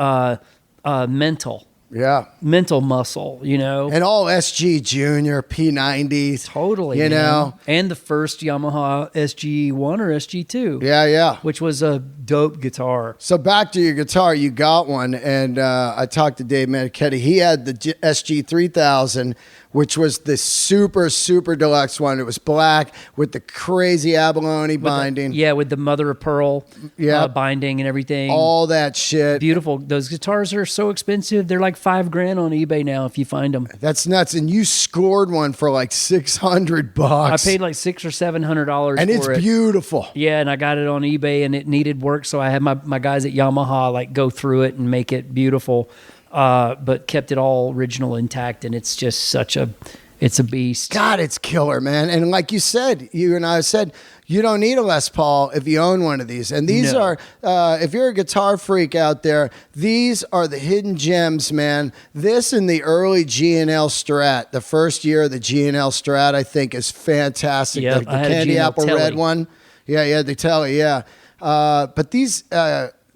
mental. Yeah. Mental muscle, And all SG Junior, P90s. Totally. You know. And the first Yamaha SG1 or SG2. Yeah. Which was a dope guitar. So back to your guitar, you got one. And I talked to Dave Manichetti. He had the SG3000, which was the super, super deluxe one. It was black with the crazy abalone binding. With the mother of pearl binding and everything. All that shit. Beautiful. Those guitars are so expensive. They're like $5,000 on eBay now if you find them. That's nuts. And you scored one for like $600. I paid like $600 or $700 and for it. It's beautiful. Yeah, and I got it on eBay and it needed work, so I had my guys at Yamaha like go through it and make it beautiful. But kept it all original intact, and it's just it's a beast. God, it's killer, man. And like you said, you and I said, you don't need a Les Paul if you own one of these. And these are, if you're a guitar freak out there, these are the hidden gems, man. This and the early G&L Strat, the first year of the G&L Strat, I think is fantastic. Yep, the candy apple red one. Yeah, the Telly, yeah. But these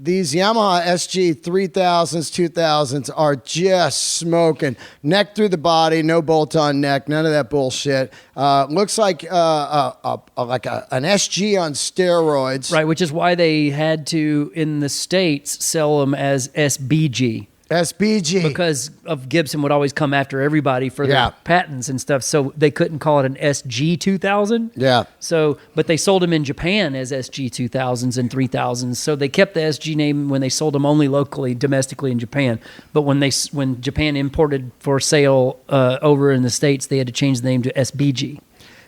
Yamaha SG 3000s, 2000s are just smoking. Neck through the body, no bolt-on neck, none of that bullshit. Looks like an SG on steroids. Right, which is why they had to, in the States, sell them as SBG. SBG. Because of Gibson would always come after everybody for their patents and stuff, so they couldn't call it an SG 2000. Yeah. So, but they sold them in Japan as SG 2000s and 3000s. So they kept the SG name when they sold them only locally, domestically in Japan. But when Japan imported for sale over in the States, they had to change the name to SBG.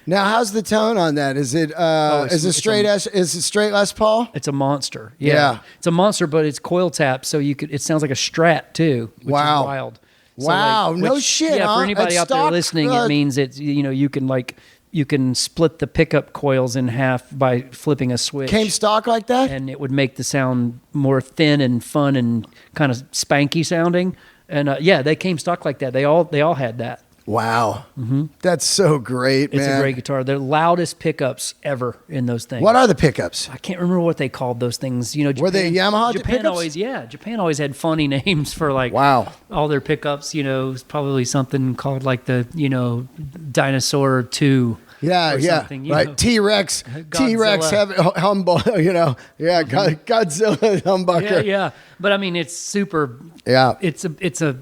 Now, how's the tone on that? Is it straight Les Paul? It's a monster. Yeah. It's a monster, but it's coil tap, so it sounds like a Strat too, which is wild. So no shit. Yeah, for anybody out there listening, it means it's you can split the pickup coils in half by flipping a switch. Came stock like that? And it would make the sound more thin and fun and kind of spanky sounding. And they came stock like that. They all had that. Wow. Mm-hmm. That's so great, man. It's a great guitar. They're loudest pickups ever in those things. What are the pickups? I can't remember what they called those things. Japan, were they Yamaha pickups? Japan always had funny names for all their pickups. It's probably something called like the, Dinosaur 2. Yeah. Right. T-Rex, humble, Godzilla humbucker. Yeah. But I mean, it's super. Yeah. It's a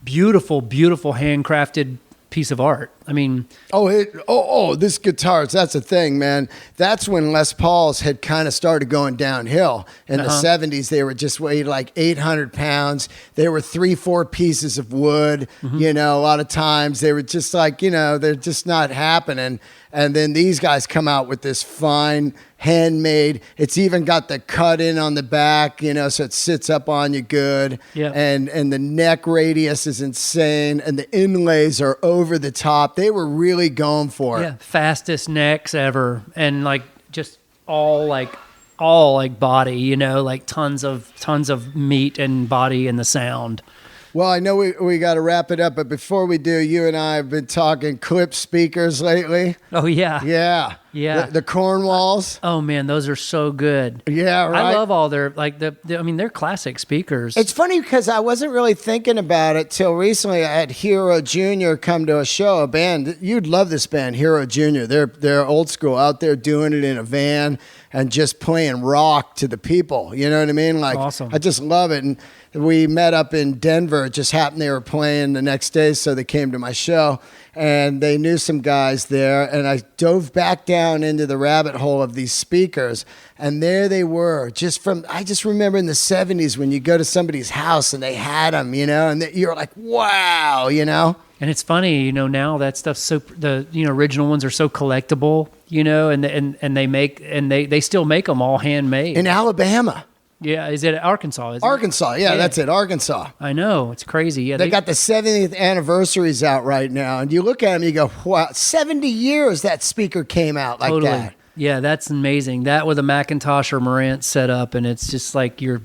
beautiful, beautiful handcrafted piece of art. I mean, this guitar, that's a thing, man. That's when Les Pauls had kind of started going downhill. In the 70s, they were just weighed like 800 pounds. They were 3-4 pieces of wood. A lot of times they were just like, they're just not happening. And then these guys come out with this fine handmade. It's even got the cut in on the back, so it sits up on you good. Yeah. And the neck radius is insane, and the inlays are over the top. They were really going for it. Yeah, fastest necks ever, and just all body, like tons of meat and body in the sound. Well, I know we got to wrap it up, but before we do, you and I have been talking clip speakers lately. Oh, yeah. Yeah. Yeah. The Cornwalls. Oh man, those are so good. Yeah, right. I love all their I mean, they're classic speakers. It's funny because I wasn't really thinking about it till recently. I had Hero Jr. come to a show, a band. You'd love this band, Hero Jr. They're old school, out there doing it in a van and just playing rock to the people. You know what I mean? Like, awesome. I just love it. And we met up in Denver. It just happened they were playing the next day, so they came to my show. And they knew some guys there, and I dove back down into the rabbit hole of these speakers, and there they were. I just remember in the 70s when you go to somebody's house and they had them, you know, and you're like, wow, you know. And it's funny, you know, now that stuff's so original ones are so collectible, you know, and they still make them all handmade in Alabama. Yeah, is it Arkansas? Arkansas, yeah, that's it, Arkansas. I know, it's crazy. Yeah, they got the 70th anniversaries out right now, and you look at them, you go, wow, 70 years that speaker came out like totally. that. Yeah, that's amazing. That with a Macintosh or Marantz set up, and it's just like your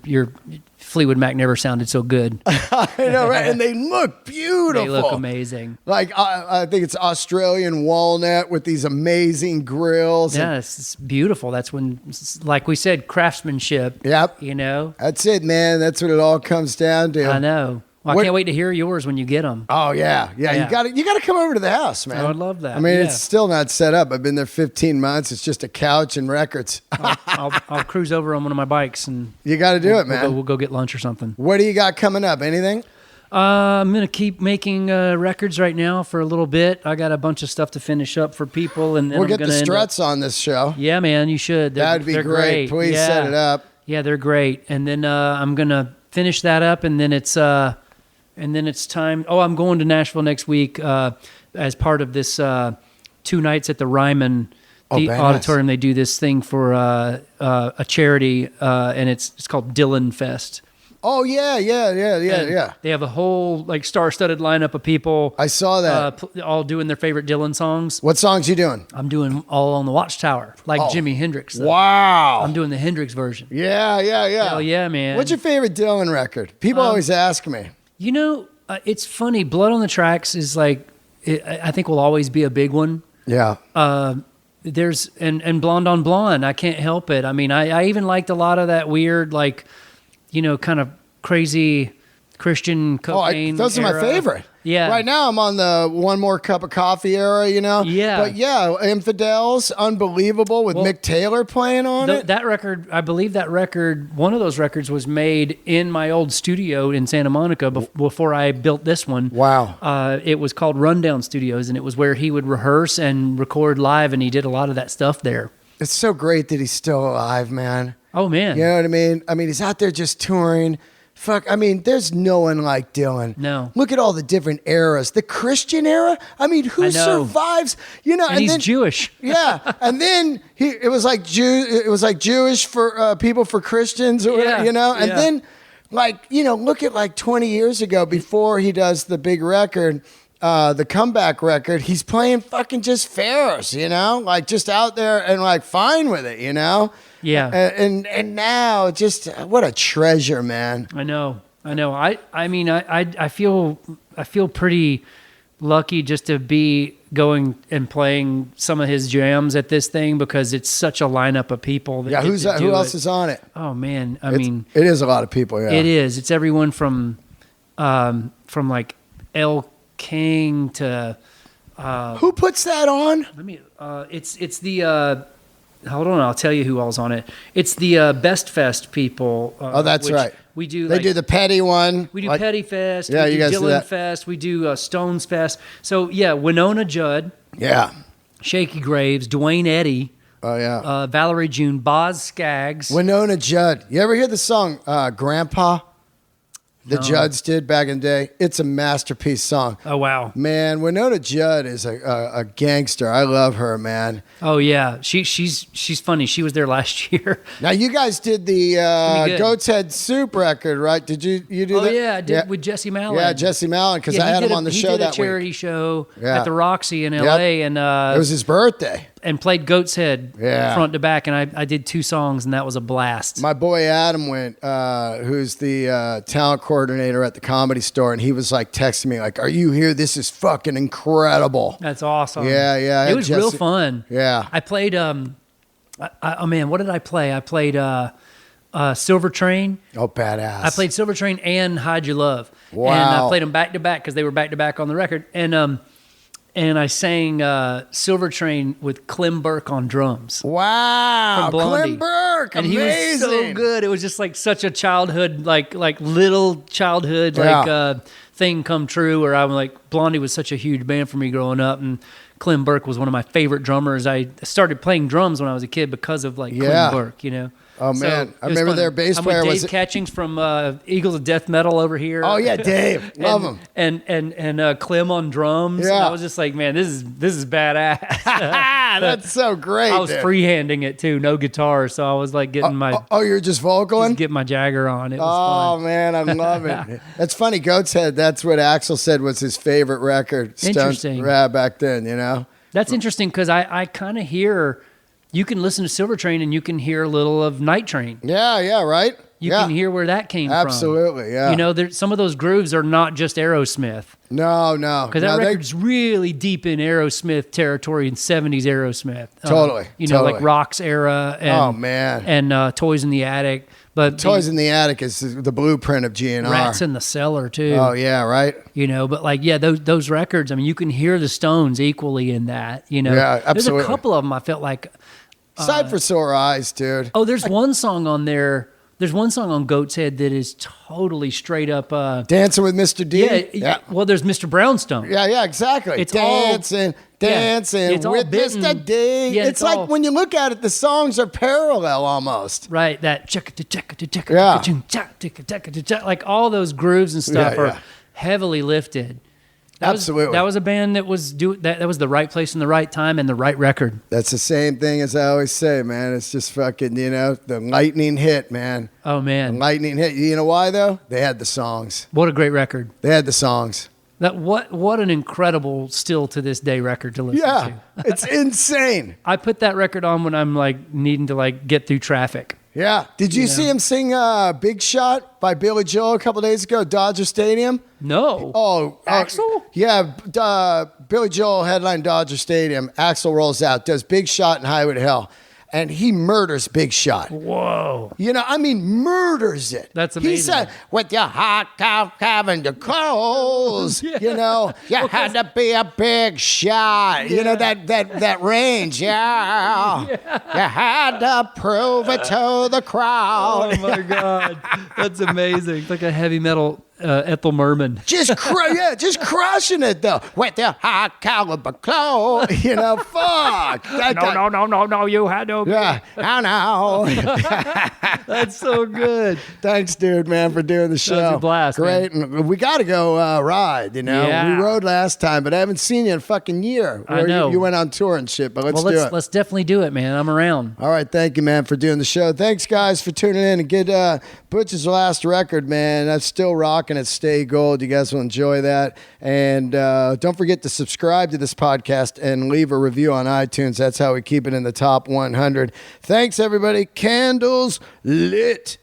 Fleetwood Mac never sounded so good. I know, right? And they look beautiful. They look amazing. Like, I think it's Australian walnut with these amazing grills. Yeah, it's beautiful. That's when, like we said, craftsmanship. Yep. You know? That's it, man. That's what it all comes down to. I know. Well, I can't wait to hear yours when you get them. Oh yeah. You got to come over to the house, man. I would love that. I mean, it's still not set up. I've been there 15 months. It's just a couch and records. I'll cruise over on one of my bikes and you got to do it, man. We'll go get lunch or something. What do you got coming up? Anything? I'm gonna keep making records right now for a little bit. I got a bunch of stuff to finish up for people, and then we'll get the Struts on this show. Yeah, man, you should. That'd be great. Please set it up. Yeah, they're great. And then I'm gonna finish that up, and then it's time. Oh, I'm going to Nashville next week as part of this 2 nights at the Ryman Auditorium. They do this thing for a charity, and it's called Dylan Fest. Oh yeah. They have a whole like star-studded lineup of people. I saw that. All doing their favorite Dylan songs. What songs you doing? I'm doing All on the Watchtower, like Jimi Hendrix. Though. Wow. I'm doing the Hendrix version. Yeah. Hell yeah, man. What's your favorite Dylan record? People always ask me. You know, it's funny. Blood on the Tracks is like, I think will always be a big one. Yeah. There's and Blonde on Blonde. I can't help it. I mean, I even liked a lot of that weird, like, you know, kind of crazy Christian cocaine. Those era. are my favorite. Yeah. Right now I'm on the One More Cup of Coffee era, you know? Yeah. But yeah, Infidels, unbelievable with Mick Taylor playing on it. That record, I believe one of those records was made in my old studio in Santa Monica before I built this one. Wow. It was called Rundown Studios, and it was where he would rehearse and record live, and he did a lot of that stuff there. It's so great that he's still alive, man. Oh, man. You know what I mean? I mean, he's out there just touring. Fuck, I mean, there's no one like Dylan. No. Look at all the different eras. The Christian era? I mean, who survives? You know, and he's Jewish. Yeah. And then it was like Jewish for people for Christians or whatever, you know? And then, like, you know, look at like 20 years ago before he does the big record, the comeback record, he's playing fucking just fairs, you know? Like just out there and like fine with it, you know? Yeah. And now just what a treasure, man. I know. I mean, I feel pretty lucky just to be going and playing some of his jams at this thing because it's such a lineup of people. That who else is on it? Oh man. I mean, it is a lot of people. Yeah, it is. It's everyone from like Elle King to, who puts that on? It's the, hold on, I'll tell you who all's on it. It's the Best Fest people. That's right. We do. They do the Petty one. We do Petty Fest. Yeah, we you do guys Dylan do that. Fest. We do Stones Fest. So yeah, Winona Judd. Yeah. Shaky Graves, Dwayne Eddy. Oh yeah. Valerie June, Boz Scaggs. Winona Judd. You ever hear the song Grandpa? The Judds did back in the day. It's a masterpiece song. Oh wow, man! Winona Judd is a gangster. I love her, man. Oh yeah, she's funny. She was there last year. Now you guys did the Goat's Head Soup record, right? Did you do that? Oh yeah, I did with Jesse Malin. Yeah, Jesse Malin, because I had him on the show that week. He did a charity show at the Roxy in L.A. and it was his birthday. and played Goat's Head Yeah. front to back, and I did 2 songs, and that was a blast. My boy Adam went, who's the talent coordinator at the Comedy Store, and he was like texting me like, "Are you here? This is fucking incredible." That's awesome. Yeah. It was real fun. Yeah. I played. Oh man, what did I play? I played Silver Train. Oh, badass. I played Silver Train and Hide Your Love. Wow. And I played them back to back because they were back to back on the record. And I sang Silver Train with Clem Burke on drums. Wow. From Blondie. Clem Burke. And Amazing. he was so good. It was just like such a childhood, like little childhood thing come true. Where I'm like, Blondie was such a huge band for me growing up, and Clem Burke was one of my favorite drummers. I started playing drums when I was a kid because of Clem Burke, you know. Oh, So man. I it was remember fun. their bass I'm player with was... Dave Catchings from Eagles of Death Metal over here. Oh, yeah, Dave. Love him. And Clem on drums. Yeah. And I was just like, man, this is badass. That's so great. I was dude. freehanding it too, no guitar, so I was like getting you're just vocaling? get my Jagger on. It was Oh, man, I love it. That's funny. Goat's Head, that's what Axl said was his favorite record. Interesting. Back then, you know? That's interesting because I kind of hear, you can listen to Silver Train and you can hear a little of Night Train. Yeah, right? You can hear where that came from. Absolutely, yeah. You know, some of those grooves are not just Aerosmith. No. Because that record's really deep in Aerosmith territory in 70s Aerosmith. Totally. Like Rock's era and, Oh, man. and Toys in the Attic. But Toys in the Attic is the blueprint of GNR. Rats in the Cellar, too. Oh, yeah, right? You know, but those records, I mean, you can hear the Stones equally in that, you know. Yeah, absolutely. There's a couple of them I felt like. Side for Sore Eyes, dude. Oh, there's one song on there. There's one song on Goat's Head that is totally straight up. Dancing with Mr. D? Yeah. Well, there's Mr. Brownstone. Yeah, exactly. It's dancing it's all with bitten. Mr. D. Yeah, it's like when you look at it, the songs are parallel almost. Right, that like all those grooves and stuff are heavily lifted. Absolutely. That was a band that was that was the right place in the right time and the right record. That's the same thing as I always say, man. It's just fucking, the lightning hit, man. Oh, man. The lightning hit. You know why, though? They had the songs. What a great record. They had the songs. What an incredible still to this day record to listen to. It's insane. I put that record on when I'm needing to get through traffic. Yeah. Did you see him sing Big Shot by Billy Joel a couple days ago at Dodger Stadium? No. Oh, Axl? Yeah. Billy Joel headlined Dodger Stadium. Axl rolls out, does Big Shot and Highway to Hell. And he murders Big Shot. Whoa. Murders it. That's amazing. He said, with your hot cow having the clothes, you had to be a big shot. You know, that range, yeah. You had to prove it to the crowd. Oh, my God. That's amazing. It's like a heavy metal Ethel Merman. Just crushing it, though. With your high caliber clothes. Fuck. No, you had to. Yeah, I know. That's so good. Thanks, dude, man, for doing the show. That was a blast. Great. Man. And we got to go ride, Yeah. We rode last time, but I haven't seen you in a fucking year. I know. You went on tour and shit, but let's do it. Let's definitely do it, man. I'm around. All right. Thank you, man, for doing the show. Thanks, guys, for tuning in and get Butch's last record, man. That's still rocking at Stay Gold. You guys will enjoy that. And don't forget to subscribe to this podcast and leave a review on iTunes. That's how we keep it in the top 100. Thanks, everybody. Candles lit.